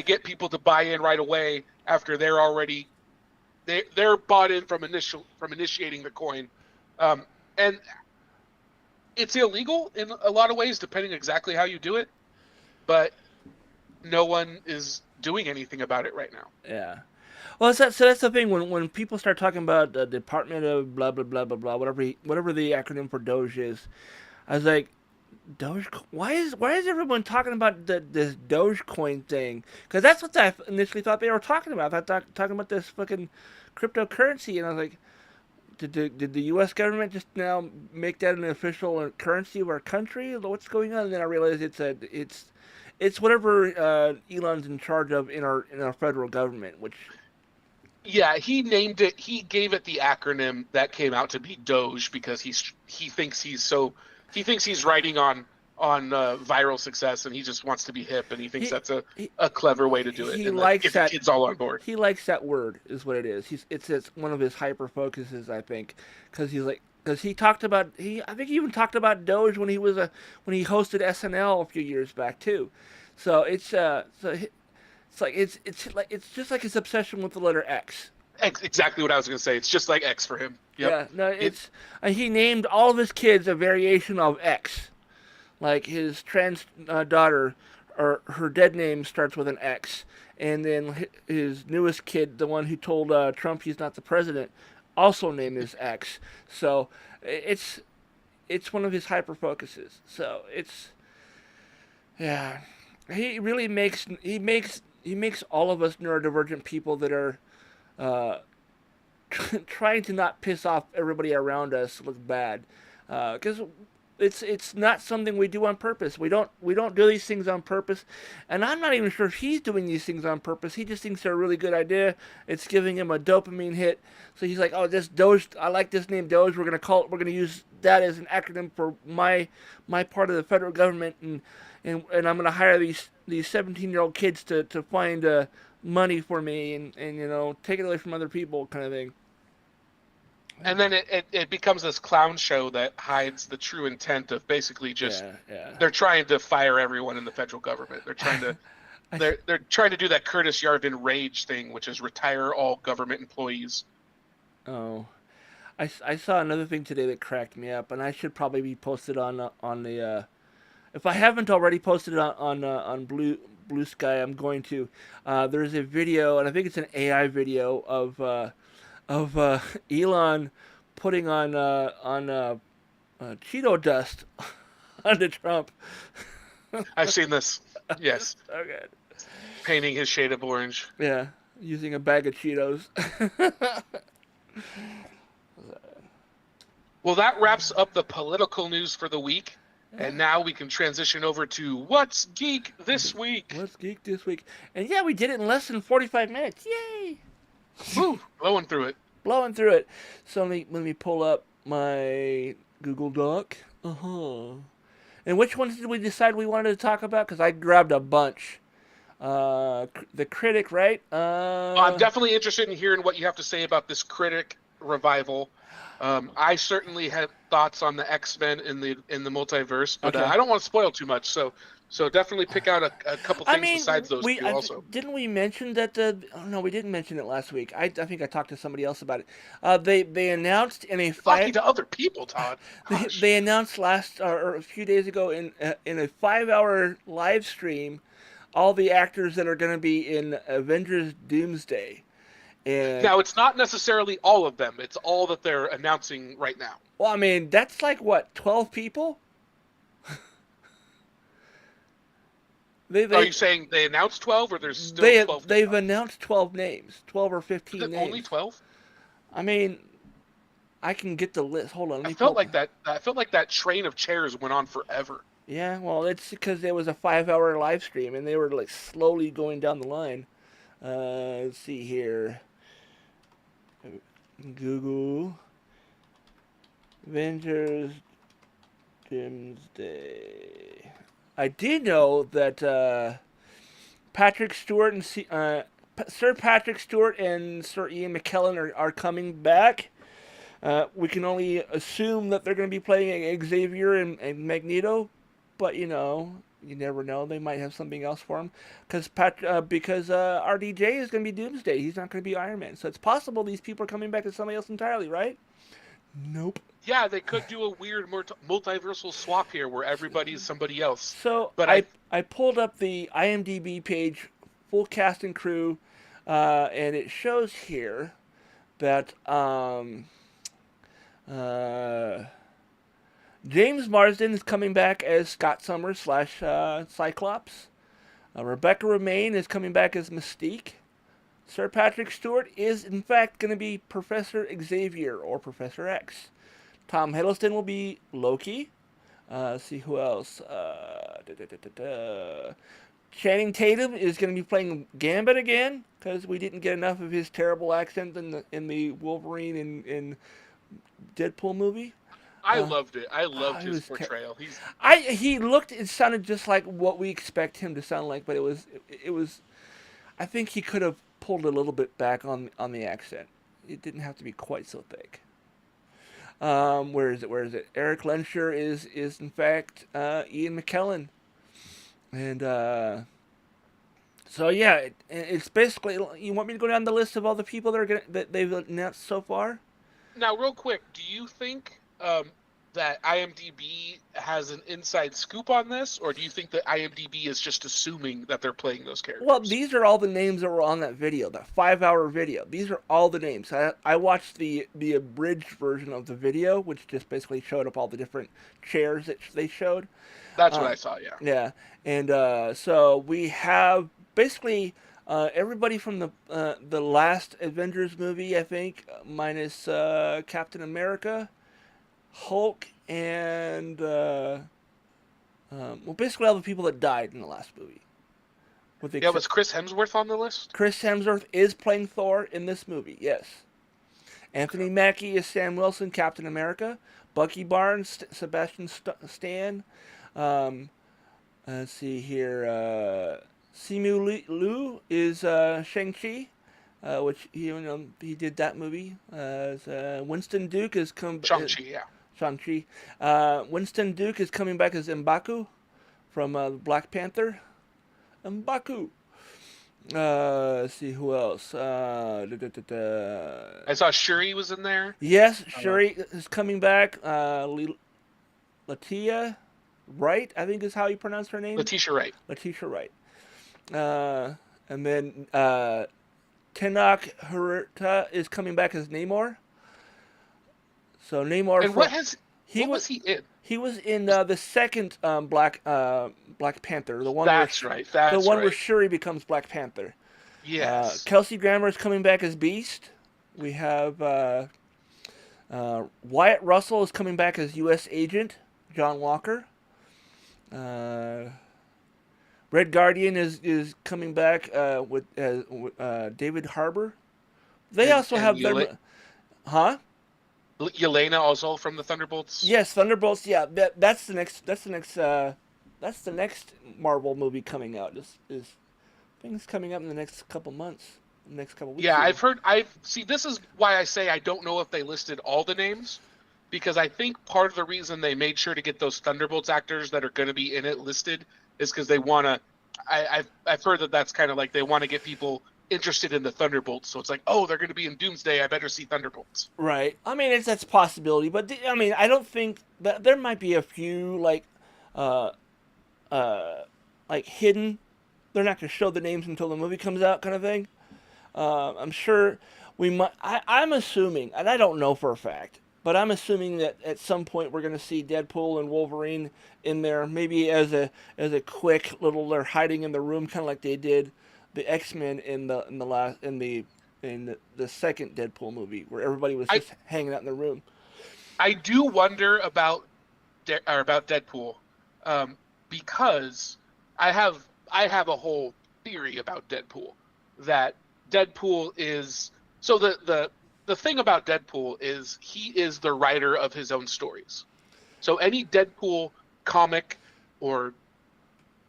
get people to buy in right away after they're already they're bought in from initiating the coin. And it's illegal in a lot of ways, depending exactly how you do it. But no one is doing anything about it right now. Yeah. Well, so that's the thing. When people start talking about the Department of blah blah blah blah blah, whatever the acronym for Doge is, I was like, Doge. Why is everyone talking about this Dogecoin thing? Because that's what I initially thought they were talking about. I thought talking about this fucking cryptocurrency, and I was like, did the U.S. government just now make that an official currency of our country? What's going on? And then I realized it's whatever Elon's in charge of in our federal government, which. Yeah, he named it. He gave it the acronym that came out to be Doge because he thinks he's riding on viral success, and he just wants to be hip, and he thinks that's a clever way to do it. He and likes that. Kids all on board. He likes that word, is what it is. It's one of his hyper focuses, I think, because he talked about I think he even talked about Doge when he hosted SNL a few years back too. So it's it's just like his obsession with the letter X. Exactly what I was going to say. It's just like X for him. Yep. Yeah, no, he named all of his kids a variation of X. Like his trans daughter, or her dead name starts with an X, and then his newest kid, the one who told Trump he's not the president, also named his X. So it's one of his hyper focuses. So yeah, he really makes all of us neurodivergent people that are trying to not piss off everybody around us look bad, because it's not something we do on purpose. We don't do these things on purpose, and I'm not even sure if he's doing these things on purpose. He just thinks they're a really good idea. It's giving him a dopamine hit, so he's like, "Oh, this Doge, I like this name Doge. We're gonna use that as an acronym for my part of the federal government, and I'm gonna hire these 17-year-old kids to find money for me and take it away from other people," kind of thing. And then it becomes this clown show that hides the true intent of basically just they're trying to fire everyone in the federal government. They're trying to they're trying to do that Curtis Yarvin rage thing, which is retire all government employees. Oh, I saw another thing today that cracked me up, and I should probably be posted on the if I haven't already posted it on Blue Sky, I'm going to. There's a video, and I think it's an AI video of Elon putting on Cheeto dust onto Trump. I've seen this. Yes. So good. Painting his shade of orange. Yeah, using a bag of Cheetos. Well, that wraps up the political news for the week. And now we can transition over to What's Geek This Week. What's Geek This Week? And yeah, we did it in less than 45 minutes. Yay! Woo! Blowing through it. So let me pull up my Google Doc. And which ones did we decide we wanted to talk about? Because I grabbed a bunch. The Critic, right? I'm definitely interested in hearing what you have to say about this Critic revival. I certainly had thoughts on the X-Men in the multiverse, but I don't want to spoil too much. So definitely pick out a couple things besides those two also. Didn't we mention that no, we didn't mention it last week. I think I talked to somebody else about it. They announced in a talking to other people, Todd. They announced or a few days ago in a 5-hour live stream all the actors that are going to be in Avengers Doomsday. And now, it's not necessarily all of them. It's all that they're announcing right now. Well, I mean, that's like, what, 12 people? Are you saying they announced 12 or there's still 12? They've announced 12 names, 12 or 15 names. Only 12? I mean, I can get the list. Hold on. I felt like that train of chairs went on forever. Yeah, well, it's because it was a 5-hour live stream, and they were like slowly going down the line. Let's see here. Google Avengers Doomsday. I did know that Patrick Stewart and Sir Patrick Stewart and Sir Ian McKellen are coming back. We can only assume that they're going to be playing Xavier and Magneto, but you never know. They might have something else for him because RDJ is going to be Doomsday. He's not going to be Iron Man, so it's possible these people are coming back as somebody else entirely, right? Nope. Yeah, they could do a weird multiversal swap here where everybody is somebody else. So But I pulled up the IMDb page, full cast and crew, and it shows here that James Marsden is coming back as Scott Summers / Cyclops. Rebecca Romaine is coming back as Mystique. Sir Patrick Stewart is, in fact, going to be Professor Xavier or Professor X. Tom Hiddleston will be Loki. See who else. Channing Tatum is going to be playing Gambit again because we didn't get enough of his terrible accent in the Wolverine and Deadpool movie. I loved it. I loved his portrayal. He looked. It sounded just like what we expect him to sound like, but it was. I think he could have pulled a little bit back on the accent. It didn't have to be quite so thick. Where is it? Eric Lensher is in fact Ian McKellen, and so yeah, it's basically. You want me to go down the list of all the people that they've announced so far? Now, real quick, do you think that IMDb has an inside scoop on this, or do you think that IMDb is just assuming that they're playing those characters? Well, these are all the names that were on that video, that 5-hour video. These are all the names. I watched the abridged version of the video, which just basically showed up all the different chairs that they showed. That's what I saw, yeah. Yeah, and so we have basically everybody from the last Avengers movie, I think, minus Captain America, Hulk, and basically all the people that died in the last movie. Was Chris Hemsworth on the list? Chris Hemsworth is playing Thor in this movie, yes. Anthony Mackie is Sam Wilson, Captain America. Bucky Barnes, Sebastian Stan. Let's see here. Simu Liu is Shang-Chi, which he did that movie. Winston Duke is Shang-Chi, yeah. Shang-Chi. Winston Duke is coming back as M'Baku from Black Panther. M'Baku. Let's see who else. I saw Shuri was in there. Yes, Shuri is coming back. Latia Wright, I think is how you pronounce her name. Letitia Wright. And then Tenoch Huerta is coming back as Namor. So Namor. And what was he in? He was in the second Black Panther. The one. That's right. The one where Shuri becomes Black Panther. Yes. Kelsey Grammer is coming back as Beast. We have Wyatt Russell is coming back as U.S. Agent John Walker. Red Guardian is coming back with David Harbour. They also have their. Huh? Yelena also from the Thunderbolts. Yes, Thunderbolts. Yeah, that's the next Marvel movie coming out. I think it's coming up in the next couple months, next couple weeks. Yeah, this is why I say I don't know if they listed all the names, because I think part of the reason they made sure to get those Thunderbolts actors that are going to be in it listed is because they want to. I've heard that's kind of like they want to get people interested in the Thunderbolts, so it's like, oh, they're going to be in Doomsday, I better see Thunderbolts. Right. I mean, that's a possibility, but I don't think that there might be a few like hidden. They're not going to show the names until the movie comes out, kind of thing. I'm sure we might. I'm assuming, and I don't know for a fact, but I'm assuming that at some point we're going to see Deadpool and Wolverine in there, maybe as a quick little. They're hiding in the room, kind of like they did the X-Men in the second Deadpool movie, where everybody was just hanging out in the room. I do wonder about Deadpool, because I have a whole theory about Deadpool, that Deadpool is so the thing about Deadpool is he is the writer of his own stories. So any Deadpool comic or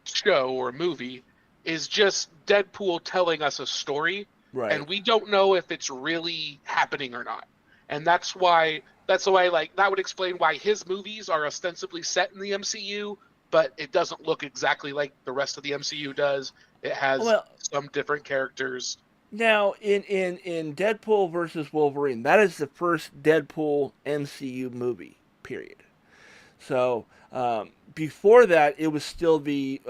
show or movie is just Deadpool telling us a story, right? And we don't know if it's really happening or not. And that's why like that would explain why his movies are ostensibly set in the MCU, but it doesn't look exactly like the rest of the MCU does. It has some different characters. Now, in Deadpool versus Wolverine, that is the first Deadpool MCU movie, period. So before that, it was still the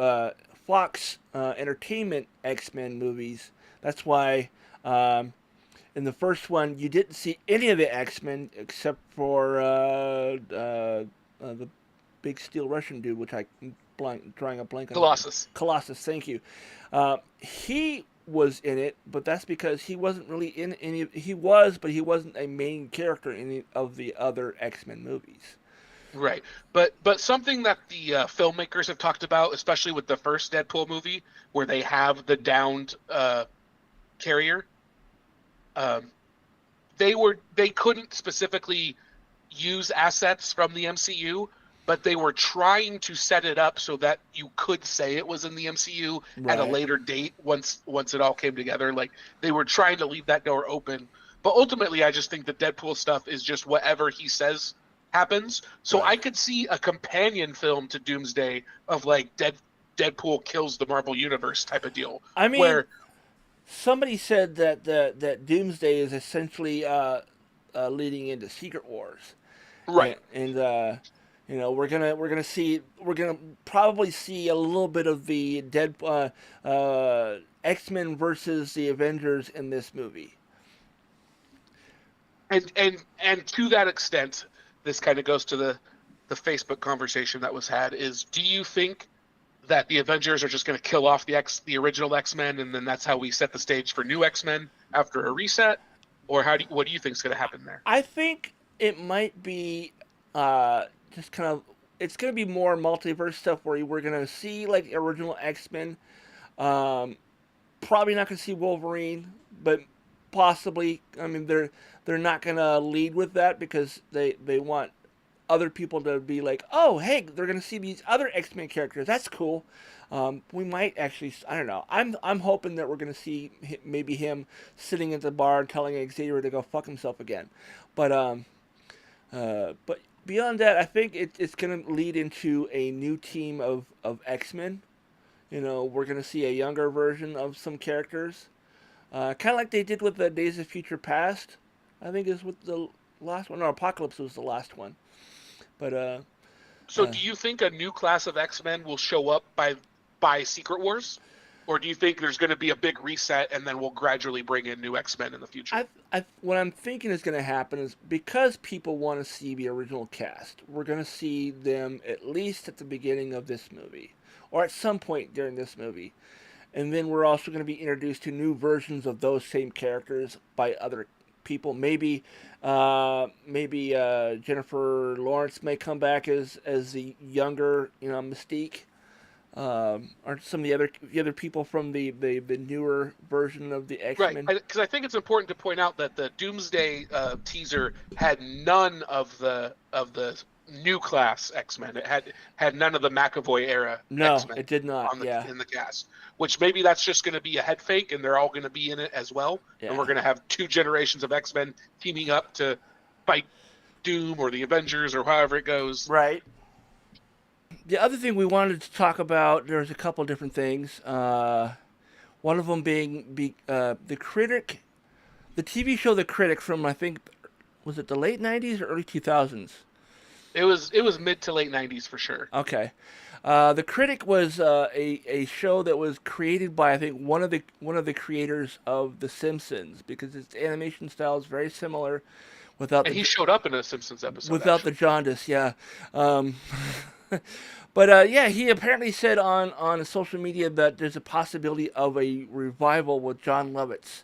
Fox Entertainment X-Men movies. That's why in the first one, you didn't see any of the X-Men except for the big steel Russian dude, which drawing a blank on his name. Colossus. Colossus, thank you. He was in it, but that's because he wasn't really in any. He was, but he wasn't a main character in any of the other X-Men movies. Right, but something that the filmmakers have talked about, especially with the first Deadpool movie, where they have the downed carrier, um, they couldn't specifically use assets from the MCU, but they were trying to set it up so that you could say it was in the MCU at a Right. later date once it all came together. Like they were trying to leave that door open, but ultimately, I just think the Deadpool stuff is just whatever he says happens. So I Right. could see a companion film to Doomsday of like Deadpool kills the Marvel Universe type of deal, I mean, where somebody said that Doomsday is essentially leading into Secret Wars, right. and we're gonna probably see a little bit of the X-Men versus the Avengers in this movie. And to that extent, this kind of goes to the Facebook conversation that was had is, do you think that the Avengers are just going to kill off the original X-Men, and then that's how we set the stage for new X-Men after a reset, or what do you think is going to happen there? I think it might be just kind of it's gonna be more multiverse stuff where we're gonna see like original X-Men. Um, Probably not gonna see Wolverine, but possibly. I mean, they're not gonna lead with that because they want other people to be like, oh, hey, they're gonna see these other X-Men characters. That's cool. We might actually, I don't know. I'm hoping that we're gonna see maybe him sitting at the bar and telling Xavier to go fuck himself again. But but beyond that, I think it's gonna lead into a new team of X-Men. We're gonna see a younger version of some characters, kind of like they did with the Days of Future Past. I think is with the last one. No, Apocalypse was the last one. But So, uh, do you think a new class of X-Men will show up by Secret Wars, or do you think there's going to be a big reset and then we'll gradually bring in new X-Men in the future? what I'm thinking is going to happen is because people want to see the original cast, we're going to see them at least at the beginning of this movie, or at some point during this movie, and then we're also going to be introduced to new versions of those same characters by other people. Maybe Jennifer Lawrence may come back as the younger, Mystique, or some of the other people from the newer version of the X Right, Men. because I think it's important to point out that the Doomsday teaser had none of the new class X-Men. It had none of the McAvoy era No, X-Men it did not. on Yeah, in the cast, which maybe that's just going to be a head fake, and they're all going to be in it as well, and yeah. we're going to have two generations of X-Men teaming up to fight Doom or the Avengers or however it goes. Right. The other thing we wanted to talk about, there's a couple different things. One of them being the Critic, the TV show The Critic from I think was it the late '90s or early 2000s? It was mid to late '90s for sure. Okay. The Critic was a show that was created by I think one of the creators of The Simpsons because its animation style is very similar, without And the he showed up in a Simpsons episode, without the actually. jaundice. Yeah. Um, but yeah, he apparently said on social media that there's a possibility of a revival with John Lovitz.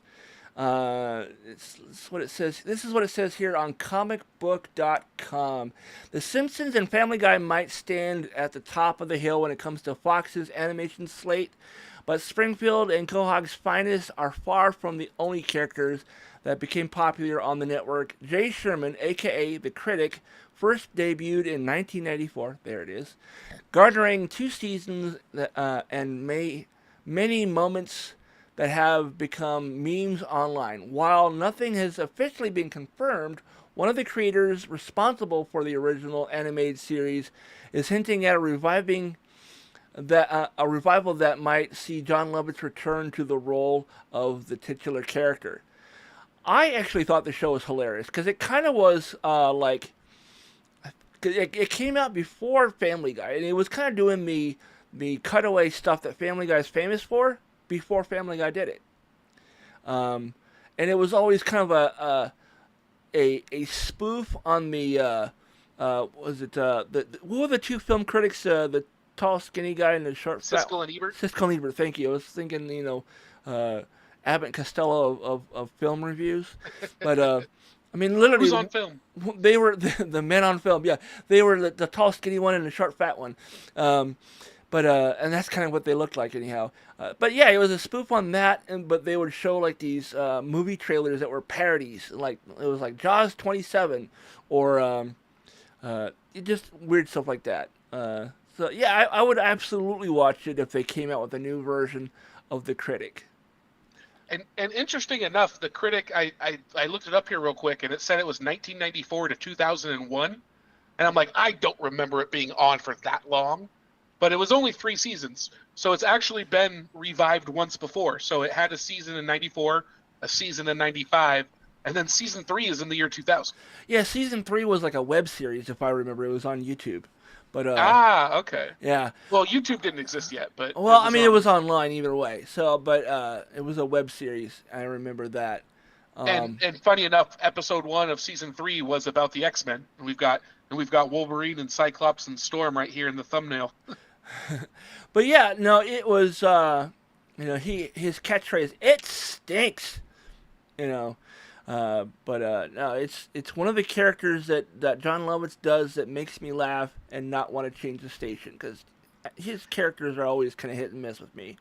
It's what it says. This is what it says here on comicbook.com. The Simpsons and Family Guy might stand at the top of the hill when it comes to Fox's animation slate, but Springfield and Quahog's finest are far from the only characters that became popular on the network. Jay Sherman, aka The Critic, first debuted in 1994. There it is, garnering 2 seasons and many moments that have become memes online. While nothing has officially been confirmed, one of the creators responsible for the original animated series is hinting at a that a revival that might see John Lovitz return to the role of the titular character. I actually thought the show was hilarious because it kind of was like 'cause it came out before Family Guy, and it was kind of doing the cutaway stuff that Family Guy is famous for before Family Guy did it. And it was always kind of a spoof on the was it what were the two film critics, the tall skinny guy and the short fat Siskel and Ebert. Siskel and Ebert, thank you. I was thinking, Abbott and Costello of film reviews, but I mean, literally, Who's on film? They were the men on film. Yeah, they were the tall skinny one and the short fat one. But and that's kind of what they looked like anyhow. But yeah, it was a spoof on that, but they would show like these movie trailers that were parodies, like it was like Jaws 27 or just weird stuff like that. So yeah, I would absolutely watch it if they came out with a new version of The Critic. And interesting enough, The Critic, I looked it up here real quick, and it said it was 1994 to 2001, and I'm like, I don't remember it being on for that long. But it was only 3 seasons, so it's actually been revived once before. So it had a season in 94, a season in 95, and then season 3 is in the year 2000. Yeah, season 3 was like a web series, if I remember. It was on YouTube. But Okay. yeah. Well, YouTube didn't exist yet, but well, I mean, it was online either way. So, but it was a web series. I remember that. And funny enough, episode 1 of season 3 was about the X-Men. And we've got Wolverine and Cyclops and Storm right here in the thumbnail. But yeah, no, it was his catchphrase, "It stinks," but no, it's one of the characters that John Lovitz does that makes me laugh and not want to change the station, because his characters are always kind of hit and miss with me.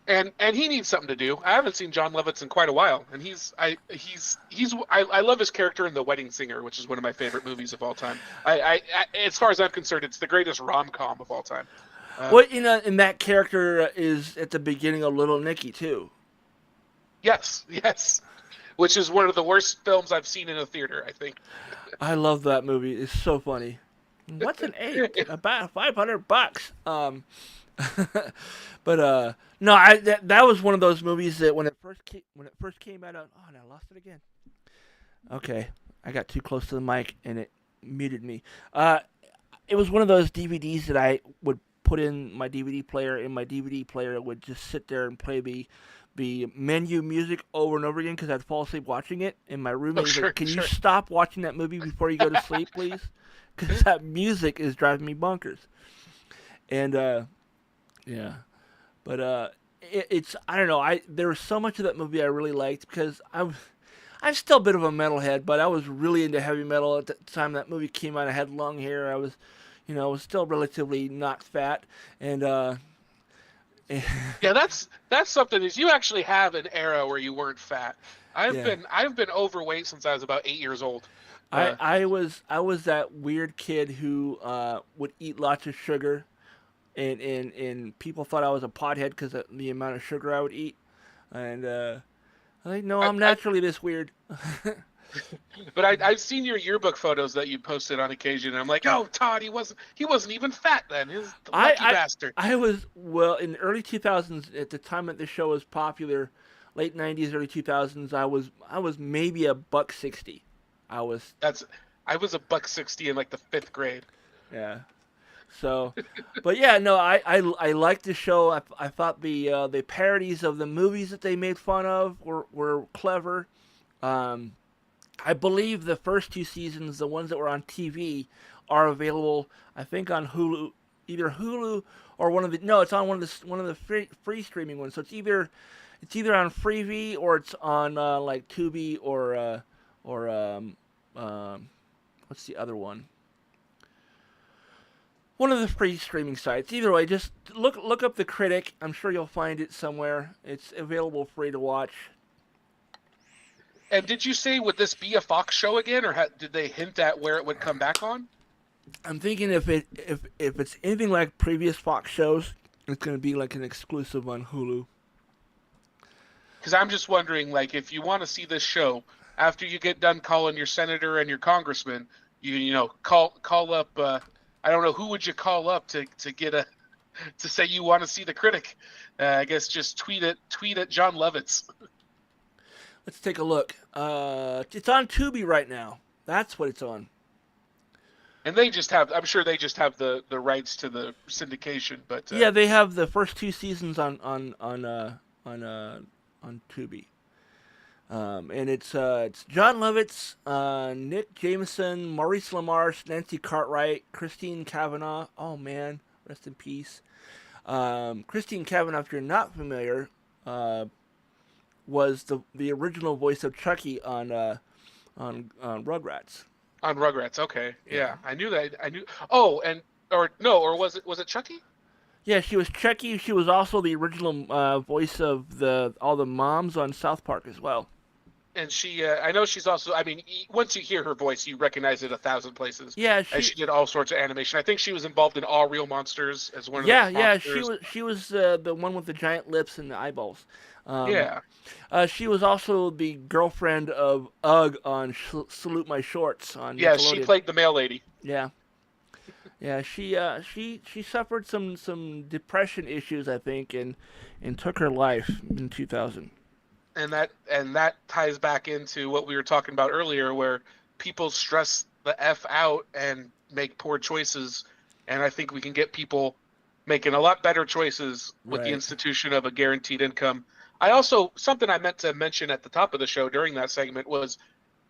And he needs something to do. I haven't seen John Lovitz in quite a while, and I love his character in The Wedding Singer, which is one of my favorite movies of all time. I as far as I'm concerned, it's the greatest rom-com of all time. Well, and that character is at the beginning of Little Nicky too. Yes, which is one of the worst films I've seen in a theater, I think. I love that movie. It's so funny. What's an egg? About $500. But no, that was one of those movies that when it first came out, and I lost it again. Okay, I got too close to the mic and it muted me. It was one of those DVDs that I would put in my DVD player, and my DVD player would just sit there and play the menu music over and over again because I'd fall asleep watching it. And my roommate was like, "Can you stop watching that movie before you go to sleep, please? Because that music is driving me bonkers." And yeah, but it's I don't know. There was so much of that movie I really liked because I'm still a bit of a metalhead, but I was really into heavy metal at the time that movie came out. I had long hair. I was still relatively not fat, and yeah, that's something. Is you actually have an era where you weren't fat. I've been overweight since I was about 8 years old. I was that weird kid who would eat lots of sugar. And people thought I was a pothead because of the amount of sugar I would eat. And I'm like, no, I'm naturally this weird. But I've seen your yearbook photos that you posted on occasion, and I'm like, oh, Todd, he wasn't even fat then. He's the lucky bastard. I was, well, in the early 2000s, at the time that the show was popular, late 90s, early 2000s, I was maybe $160. I was $160 in like the 5th grade. Yeah. So, but yeah, no, I liked the show. I thought the parodies of the movies that they made fun of were clever. I believe the first 2 seasons, the ones that were on TV, are available. I think on Hulu, either Hulu or it's on one of the free streaming ones. So it's either on Freevee or it's on like Tubi or what's the other one? One of the free streaming sites. Either way, just look up The Critic. I'm sure you'll find it somewhere. It's available free to watch. And did you say, would this be a Fox show again, or did they hint at where it would come back on? I'm thinking if it's anything like previous Fox shows, it's going to be like an exclusive on Hulu. Because I'm just wondering, like, if you want to see this show, after you get done calling your senator and your congressman, you call up... I don't know who would you call up to get to say you want to see the critic. I guess just tweet at John Lovitz. Let's take a look. It's on Tubi right now. That's what it's on. And they just have, I'm sure they just have the rights to the syndication, but yeah, they have the first 2 seasons on Tubi. And it's John Lovitz, Nick Jameson, Maurice LaMarche, Nancy Cartwright, Christine Cavanaugh. Oh man, rest in peace. Christine Cavanaugh, if you're not familiar, was the original voice of Chucky on Rugrats. On Rugrats, okay, yeah, I knew that. I knew. Oh, or was it Chucky? Yeah, she was Chucky. She was also the original voice of all the moms on South Park as well. And she, I know she's also. I mean, once you hear her voice, you recognize it 1,000 places. Yeah, she did all sorts of animation. I think she was involved in All Real Monsters as one of the monsters. She was the one with the giant lips and the eyeballs. Yeah. She was also the girlfriend of Ugg on Salute My Shorts on Nickelodeon. Yeah, she played the mail lady. Yeah. Yeah, she suffered some depression issues, I think, and took her life in 2000. And that ties back into what we were talking about earlier, where people stress the F out and make poor choices, and I think we can get people making a lot better choices with the institution of a guaranteed income. I also, something I meant to mention at the top of the show during that segment was,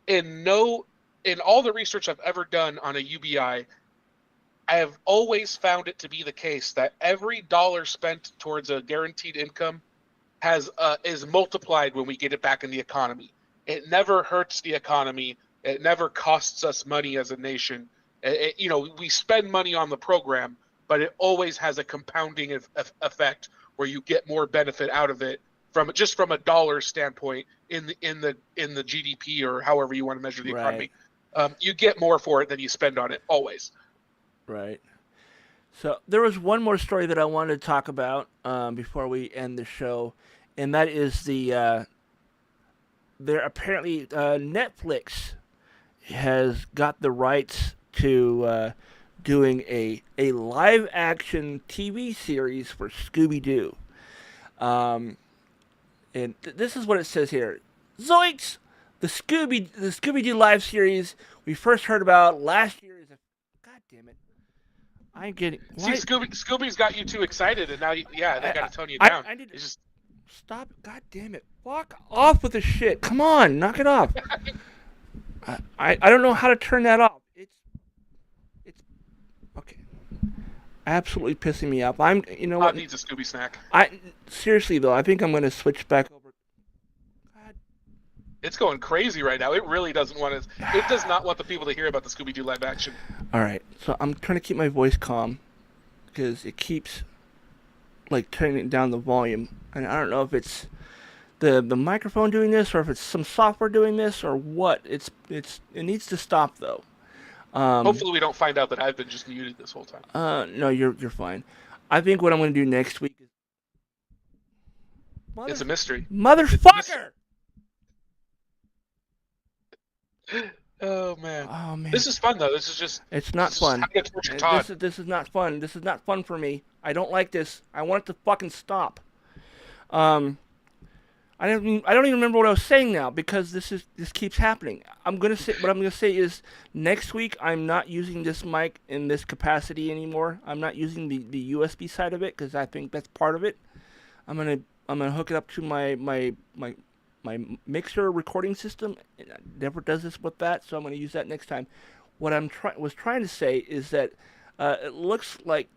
in all the research I've ever done on a UBI, I have always found it to be the case that every dollar spent towards a guaranteed income is multiplied when we get it back in the economy. It never hurts the economy. It never costs us money as a nation. We spend money on the program, but it always has a compounding effect where you get more benefit out of it from a dollar standpoint in the GDP or however you want to measure the economy. You get more for it than you spend on it always. Right. So there was one more story that I wanted to talk about before we end the show, and that is there apparently Netflix has got the rights to doing a live action TV series for Scooby-Doo. And this is what it says here. Zoinks! The Scooby-Doo live series we first heard about last year is God damn it. I'm getting... See, Scooby's got you too excited, and now, they got to tone you down. I need to just... Stop. God damn it. Fuck off with the shit. Come on, knock it off. I don't know how to turn that off. It's... Okay. Absolutely pissing me off. Todd needs a Scooby snack. Seriously, though, I think I'm going to switch back over. God. It's going crazy right now. It really doesn't want to... It does not want the people to hear about the Scooby-Doo live action. All right, so I'm trying to keep my voice calm because it keeps turning down the volume, and I don't know if it's the microphone doing this or if it's some software doing this or what. It needs to stop though. Hopefully we don't find out that I've been just muted this whole time. No, you're fine. I think what I'm going to do next week is... It's a mystery. Motherfucker! Oh man. This is fun though. This is just... It's not fun. This is not fun. This is not fun for me. I don't like this. I want it to fucking stop. I don't even remember what I was saying now because this keeps happening. What I'm gonna say is next week I'm not using this mic in this capacity anymore. I'm not using the USB side of it because I think that's part of it. I'm gonna hook it up to my mixer recording system. It never does this with that, so I'm gonna use that next time. What was trying to say is that it looks like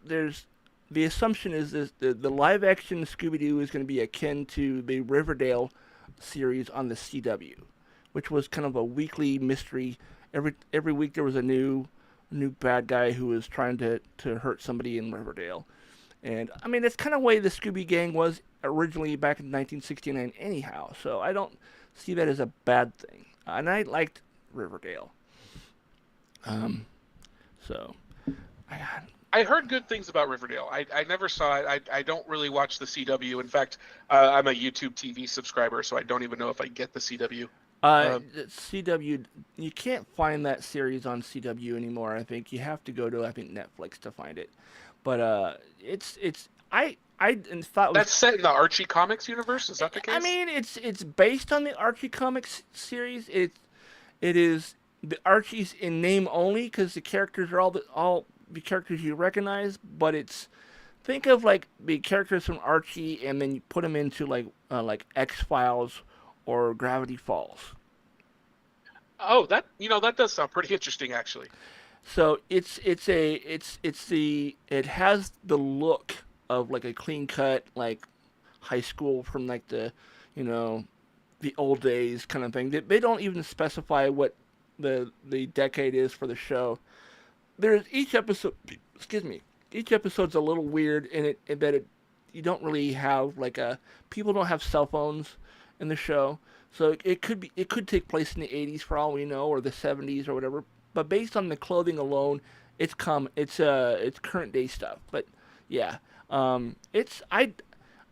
the assumption is the live action Scooby-Doo is going to be akin to the Riverdale series on the CW, which was kind of a weekly mystery. Every week there was a new bad guy who was trying to hurt somebody in Riverdale. And I mean, that's kind of the way the Scooby Gang was originally back in 1969 anyhow, so I don't see that as a bad thing. And I liked Riverdale. I heard good things about Riverdale. I never saw it. I don't really watch the CW. In fact, I'm a YouTube TV subscriber, so I don't even know if I get the CW. Um, CW, you can't find that series on CW anymore. I think you have to go to Netflix to find it. But it's I thought it was. that's set in the Archie comics universe. Is that the I case? mean, it's based on the Archie comics series. It is the Archies in name only because the characters are all the characters you recognize. But it's think of like the characters from Archie and then you put them into like X Files or Gravity Falls. Oh, that does sound pretty interesting, actually. So it has the look of like a clean cut like high school from like the you know the old days kind of thing. They don't even specify what the decade is for the show. There's each episode. Excuse me. Each episode's a little weird in that you don't really have like a people don't have cell phones in the show, so it could take place in the 80s for all we know or the 70s or whatever. But based on the clothing alone, it's current day stuff. But yeah, it's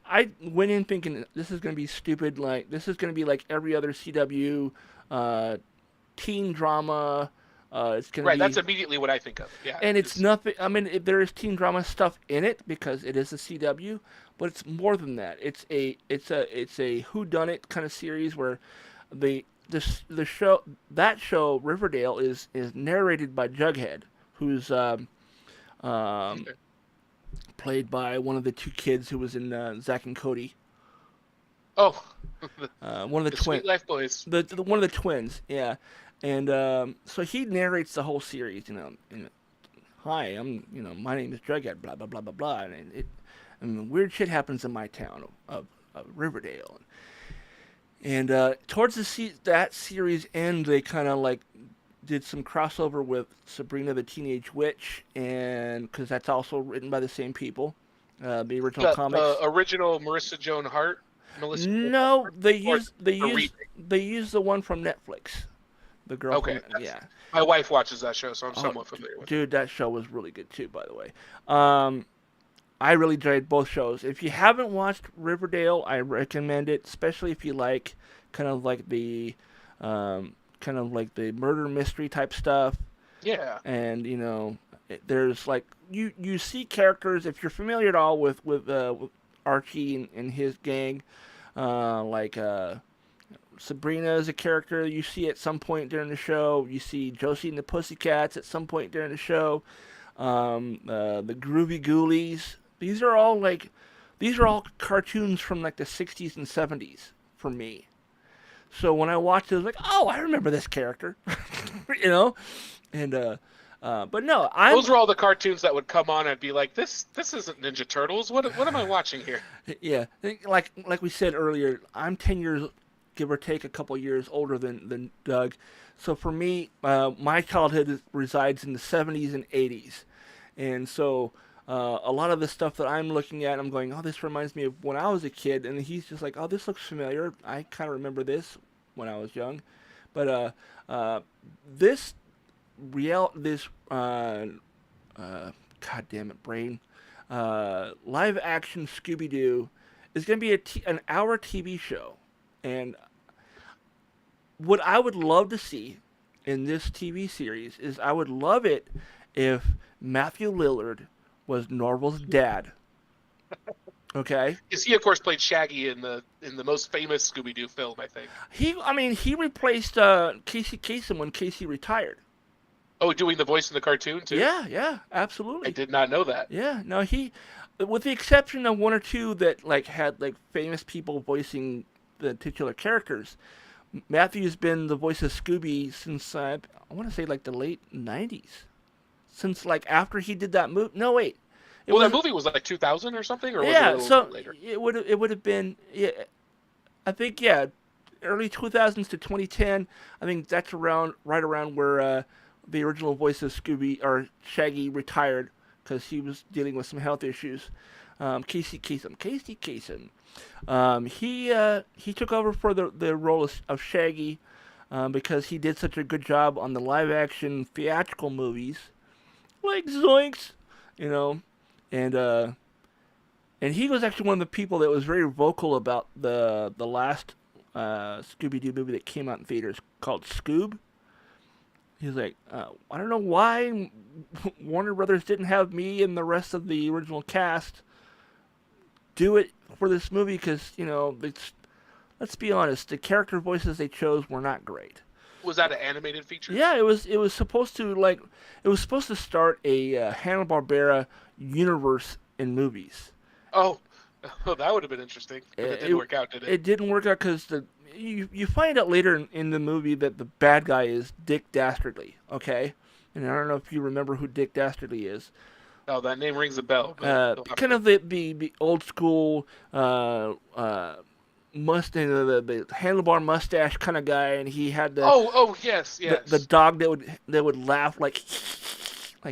I went in thinking this is gonna be stupid. Like this is gonna be like every other CW uh, teen drama. It's gonna Right, that's be immediate what I think of. Yeah, and it's just nothing. I mean, there is teen drama stuff in it because it is a CW, but it's more than that. It's a whodunit kind of series where the show Riverdale is narrated by Jughead, who's um, okay. played by one of the two kids who was in Zack and Cody. Oh, One of the the twin, Sweet Life Boys. the one of the twins, yeah. And so he narrates the whole series, hi, my name is Jughead, blah blah blah blah blah, and weird shit happens in my town of Riverdale, and towards that series end, they kind of like did some crossover with Sabrina the Teenage Witch, and because that's also written by the same people, the original The comics. original Marissa Joan Hart, Melissa Joan No, Hart, or a remake. they use the one from Netflix. The girl Okay, from yeah. my wife watches that show, so I'm Oh, somewhat familiar with it. dude, that show was really good too. By the way, I really enjoyed both shows. If you haven't watched Riverdale, I recommend it, especially if you like kind of like the murder mystery type stuff. Yeah, And there's like you see characters if you're familiar at all with Archie and his gang, like Sabrina is a character you see at some point during the show. You see Josie and the Pussycats at some point during the show. The Groovy Ghoulies. These are all cartoons from like the 60s and 70s for me. So when I watched it, I was like, oh, I remember this character, you know, and but no, those were all the cartoons that would come on and be like, this isn't Ninja Turtles. What am I watching here? yeah, like we said earlier, I'm 10 years, give or take a couple years older than Doug. So for me, my childhood resides in the 70s and 80s, and so a lot of the stuff that I'm looking at, I'm going, oh, this reminds me of when I was a kid, and he's just like, oh, this looks familiar. I kind of remember this when I was young, but this this God damn it, brain, live action Scooby Doo is going to be an hour TV show, and what I would love to see in this TV series is I would love it if Matthew Lillard was Norval's dad. Okay. Because he, of course, played Shaggy in the most famous Scooby Doo film, I think. He replaced Casey Kasem when Casey retired. Oh, doing the voice in the cartoon too? Yeah, absolutely. I did not know that. Yeah, no, with the exception of one or two that like had like famous people voicing the titular characters, Matthew's been the voice of Scooby since I want to say like the late '90s. Since like after he did that movie. No, wait. That movie was like 2000 or something, or was it a Yeah, little so bit later? it would have been I think early 2000s to 2010. I think that's right around where the original voice of Scooby or Shaggy retired because he was dealing with some health issues. Casey Kasem. He took over for the role of Shaggy because he did such a good job on the live action theatrical movies like Zoinks, you know, and he was actually one of the people that was very vocal about the last Scooby-Doo movie that came out in theaters called Scoob. He's like, I don't know why Warner Brothers didn't have me and the rest of the original cast do it for this movie because, let's be honest, the character voices they chose were not great. Was that an animated feature? Yeah, it was supposed to start a Hanna-Barbera universe in movies. Oh, that would have been interesting. But it didn't work out, did it? It didn't work out because you find out later in the movie that the bad guy is Dick Dastardly, okay? And I don't know if you remember who Dick Dastardly is. Oh, that name rings a bell. Kind of the old school Mustang, the handlebar mustache kind of guy, and he had the yes. the dog that would laugh like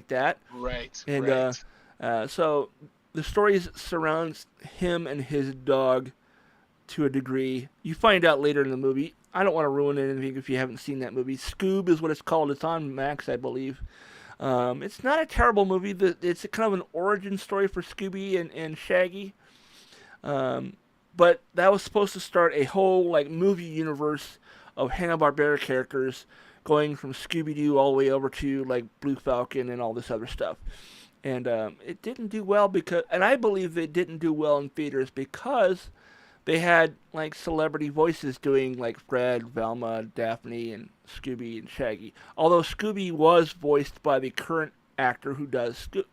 that. Right. And right. So the story surrounds him and his dog to a degree. You find out later in the movie. I don't want to ruin anything if you haven't seen that movie. Scoob is what it's called. It's on Max, I believe. It's not a terrible movie. It's kind of an origin story for Scooby and Shaggy. But that was supposed to start a whole movie universe of Hanna-Barbera characters going from Scooby-Doo all the way over to Blue Falcon and all this other stuff. And it didn't do well and I believe it didn't do well in theaters because they had celebrity voices doing Fred, Velma, Daphne, and Scooby and Shaggy. Although Scooby was voiced by the current actor who does Scooby.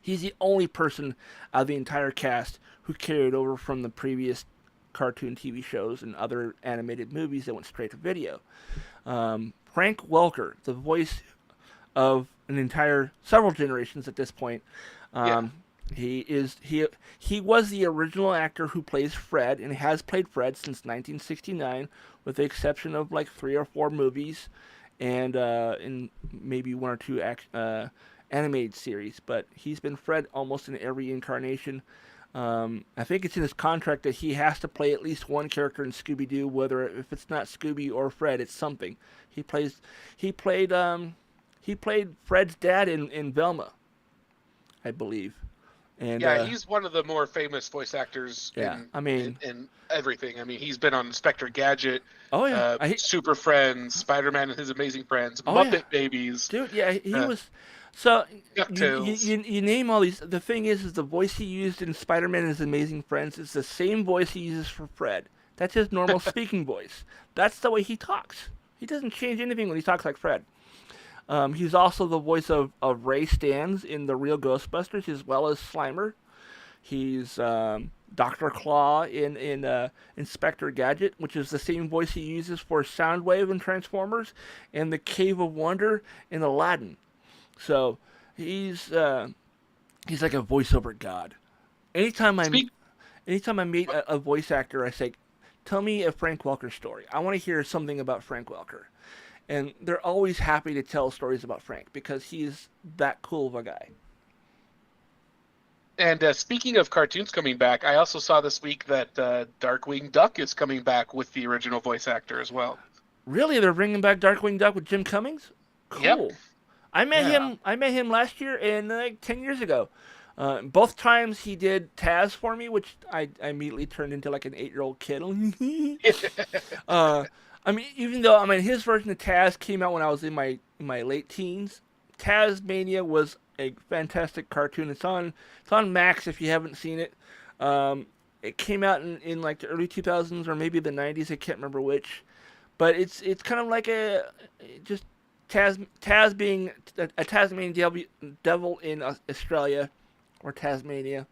He's the only person out of the entire cast who carried over from the previous cartoon TV shows and other animated movies that went straight to video. Frank Welker, the voice of several generations at this point. He was the original actor who plays Fred and has played Fred since 1969, with the exception of 3 or 4 movies and in maybe 1 or 2 animated series. But he's been Fred almost in every incarnation. I think it's in his contract that he has to play at least one character in Scooby-Doo, if it's not Scooby or Fred, it's something. He played Fred's dad in Velma, I believe. And he's one of the more famous voice actors in everything. I mean, he's been on Inspector Gadget, Super Friends, Spider-Man and His Amazing Friends, Muppet Babies. Dude, he was... So, you name all these... The thing is the voice he used in Spider-Man and His Amazing Friends is the same voice he uses for Fred. That's his normal speaking voice. That's the way he talks. He doesn't change anything when he talks like Fred. He's also the voice of Ray Stantz in The Real Ghostbusters, as well as Slimer. He's Dr. Claw in Inspector Gadget, which is the same voice he uses for Soundwave in Transformers, and the Cave of Wonder in Aladdin. So he's like a voiceover god. Anytime I meet a voice actor, I say, "Tell me a Frank Welker story. I want to hear something about Frank Welker." And they're always happy to tell stories about Frank because he's that cool of a guy. And speaking of cartoons coming back, I also saw this week that Darkwing Duck is coming back with the original voice actor as well. Really? They're bringing back Darkwing Duck with Jim Cummings? Cool. Yep. I met him last year and 10 years ago. Both times he did Taz for me, which I immediately turned into an 8-year-old kid. Even though his version of Taz came out when I was in my late teens, Tazmania was a fantastic cartoon. It's on Max if you haven't seen it. It came out in the early 2000s or maybe the 90s. I can't remember which, but it's kind of like just Taz being a Tasmanian devil in Australia or Tasmania,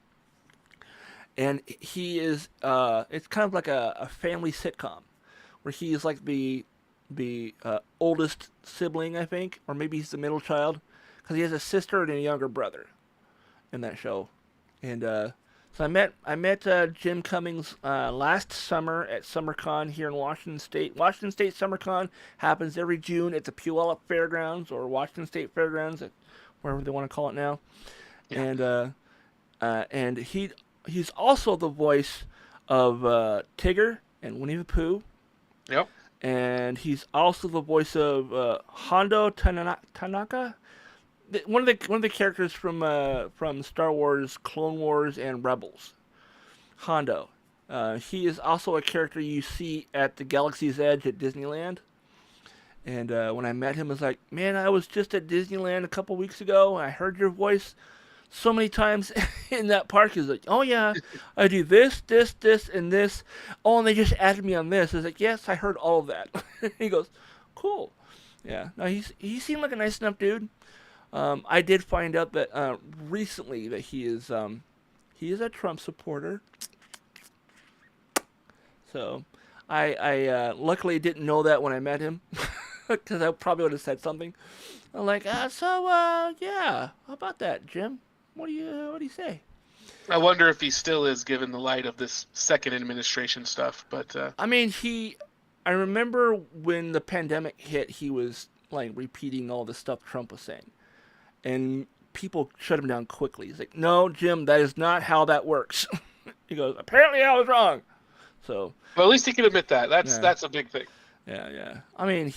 and he is it's kind of like a family sitcom where he is the oldest sibling, I think, or maybe he's the middle child, because he has a sister and a younger brother in that show. And so I met Jim Cummings last summer at SummerCon here in Washington State. Washington State SummerCon happens every June at the Puyallup Fairgrounds or Washington State Fairgrounds, wherever they want to call it now. Yeah. And he's also the voice of Tigger and Winnie the Pooh. Yep. And he's also the voice of Hondo Tanaka, one of the characters from Star Wars, Clone Wars, and Rebels. Hondo. He is also a character you see at the Galaxy's Edge at Disneyland. And when I met him, I was like, man, I was just at Disneyland a couple weeks ago. And I heard your voice so many times in that park. He's like, oh, yeah, I do this, this, this, and this. Oh, and they just added me on this. I was like, yes, I heard all of that. He goes, cool. Yeah. No, he seemed like a nice enough dude. I did find out that recently that he is a Trump supporter. So I luckily didn't know that when I met him, because I probably would have said something. I'm like, yeah, how about that, Jim? What do you say? I wonder if he still is, given the light of this second administration stuff. But I mean, I remember when the pandemic hit, he was like repeating all the stuff Trump was saying, and people shut him down quickly. He's like, no, Jim, that is not how that works. He goes, apparently I was wrong. So, well, at least he can admit that. That's a big thing. Yeah. I mean,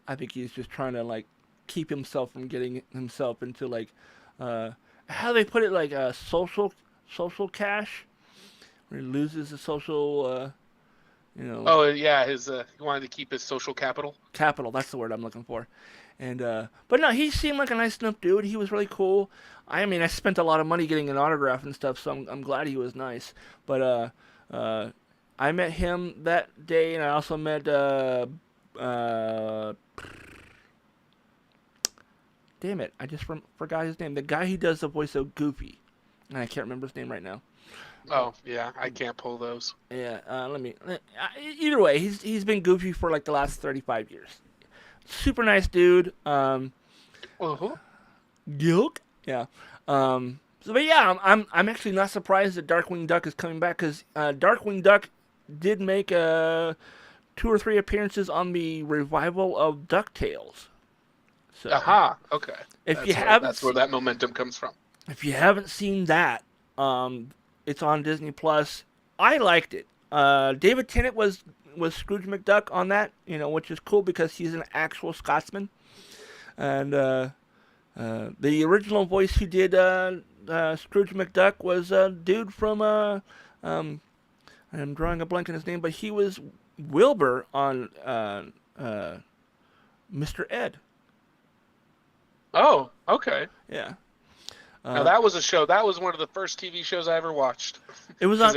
I think he's just trying to like keep himself from getting himself into like, how do they put it, like social cash, where he loses the social, Oh yeah, he wanted to keep his social capital. Capital, that's the word I'm looking for. And but no, he seemed like a nice enough dude. He was really cool. I mean, I spent a lot of money getting an autograph and stuff, so I'm glad he was nice. But I met him that day, and I also met damn it, I just forgot his name. The guy who does the voice of Goofy, and I can't remember his name right now. Oh yeah, I can't pull those. Yeah, either way, he's been Goofy for like the last 35 years. Super nice dude. Geek. Yeah. But yeah, I'm actually not surprised that Darkwing Duck is coming back, because Darkwing Duck did make 2 or 3 appearances on the revival of DuckTales. So, aha, okay. That's where that momentum comes from. If you haven't seen that, it's on Disney Plus. I liked it. David Tennant was Scrooge McDuck on that, which is cool because he's an actual Scotsman. And the original voice who did Scrooge McDuck was a dude from I'm drawing a blank on his name, but he was Wilbur on Mr. Ed. Oh, okay. Yeah. Now that was a show. That was one of the first TV shows I ever watched. It was on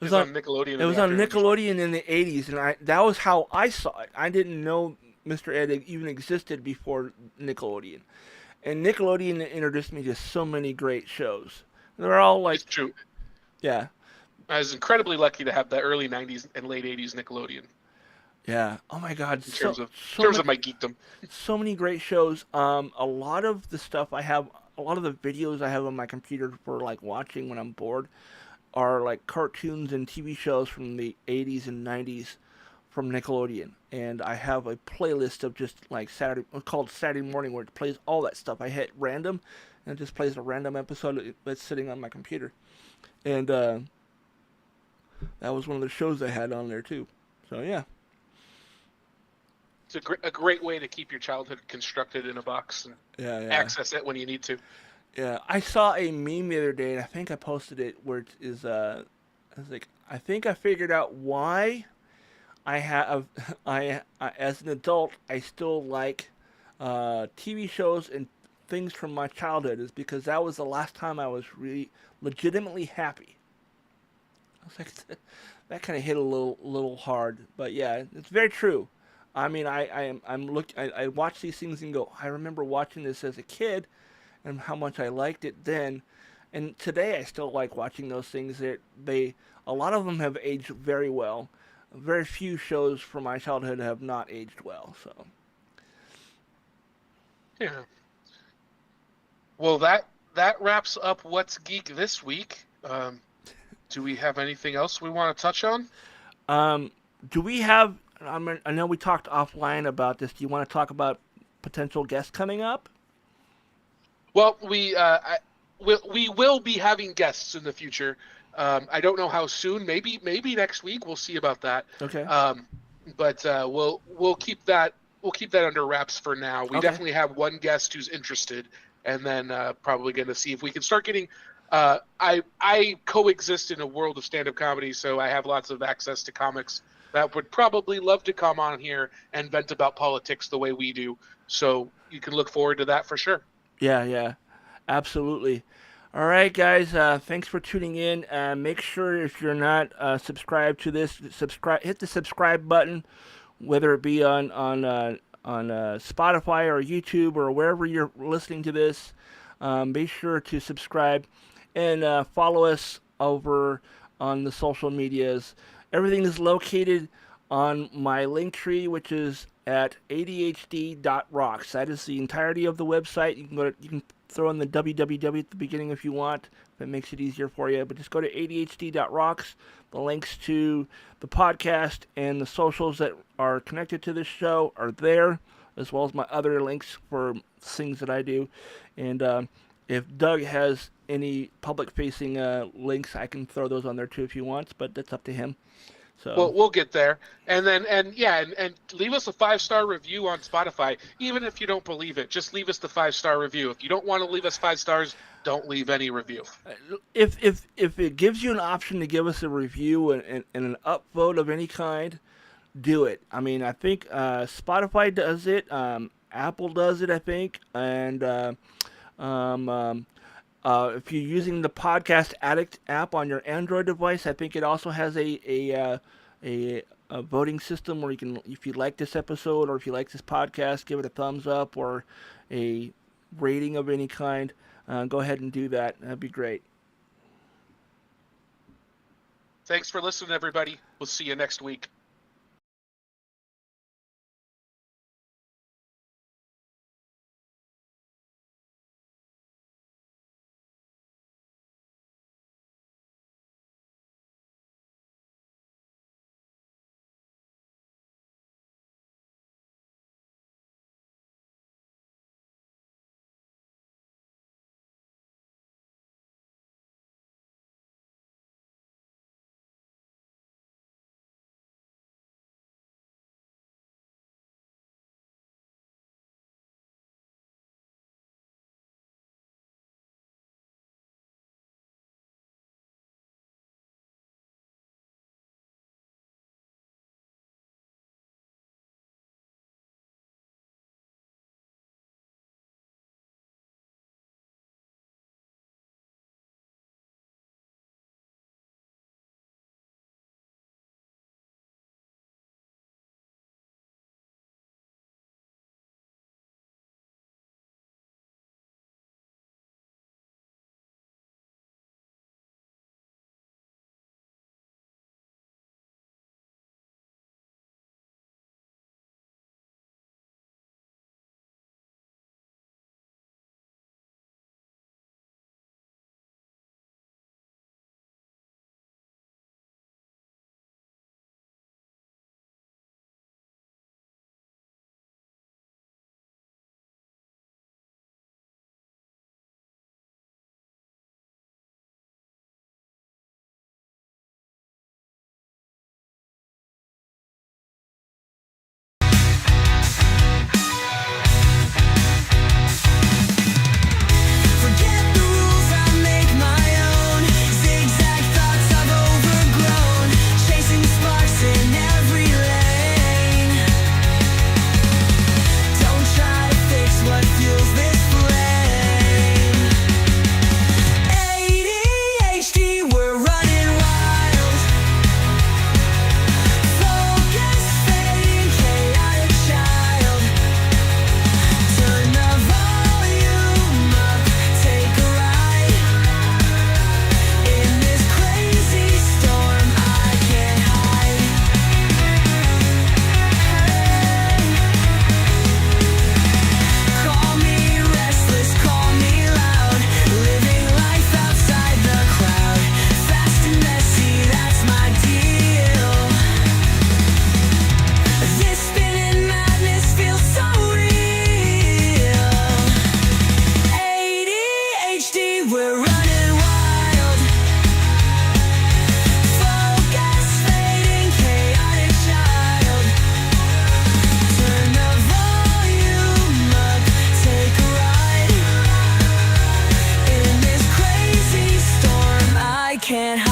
Nickelodeon. It was on Nickelodeon in the 80s, and that was how I saw it. I didn't know Mr. Ed even existed before Nickelodeon. And Nickelodeon introduced me to so many great shows. They're all like... It's true. Yeah. I was incredibly lucky to have the early 90s and late 80s Nickelodeon. Yeah. Oh my God. In terms of my geekdom. So many great shows. A lot of the stuff I have, a lot of the videos I have on my computer for like watching when I'm bored are like cartoons and TV shows from the 80s and 90s from Nickelodeon. And I have a playlist of just like called Saturday Morning, where it plays all that stuff. I hit random, and it just plays a random episode that's sitting on my computer. And that was one of the shows I had on there too. So yeah. It's a great way to keep your childhood constructed in a box and access it when you need to. Yeah, I saw a meme the other day, and I think I posted it, where it is, I was like, I think I figured out why I as an adult, I still like TV shows and things from my childhood, is because that was the last time I was really legitimately happy. I was like, that kind of hit a little hard, but yeah, it's very true. I mean, I watch these things and go, I remember watching this as a kid and how much I liked it then. And today I still like watching those things. A lot of them have aged very well. Very few shows from my childhood have not aged well, so. Yeah. Well, that wraps up What's Geek this week. Do we have anything else we want to touch on? Do we have... I know we talked offline about this. Do you want to talk about potential guests coming up? Well, we will be having guests in the future. I don't know how soon. Maybe next week. We'll see about that. Okay. But we'll keep that under wraps for now. We definitely have one guest who's interested, and then probably going to see if we can start getting I coexist in a world of stand-up comedy, so I have lots of access to comics that would probably love to come on here and vent about politics the way we do. So you can look forward to that for sure. Yeah, yeah, absolutely. All right, guys. Thanks for tuning in. Make sure if you're not subscribed to this, subscribe. Hit the subscribe button, whether it be on Spotify or YouTube or wherever you're listening to this. Be sure to subscribe and follow us over on the social medias. Everything is located on my link tree, which is at adhd.rocks. That is the entirety of the website. You can throw in the www at the beginning if you want, if it makes it easier for you. But just go to adhd.rocks. The links to the podcast and the socials that are connected to this show are there, as well as my other links for things that I do. And if Doug has any public-facing links, I can throw those on there too if he wants, but that's up to him. So Well, we'll get there, and then and leave us a 5-star review on Spotify. Even if you don't believe it, just leave us the 5-star review. If you don't want to leave us 5 stars, don't leave any review. if it gives you an option to give us a review and an upvote of any kind, do it. I mean, I think Spotify does it, Apple does it, I think, and um, um, if you're using the Podcast Addict app on your Android device, I think it also has a voting system where you can, if you like this episode or if you like this podcast, give it a thumbs up or a rating of any kind. Go ahead and do that. That'd be great. Thanks for listening, everybody. We'll see you next week.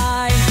high.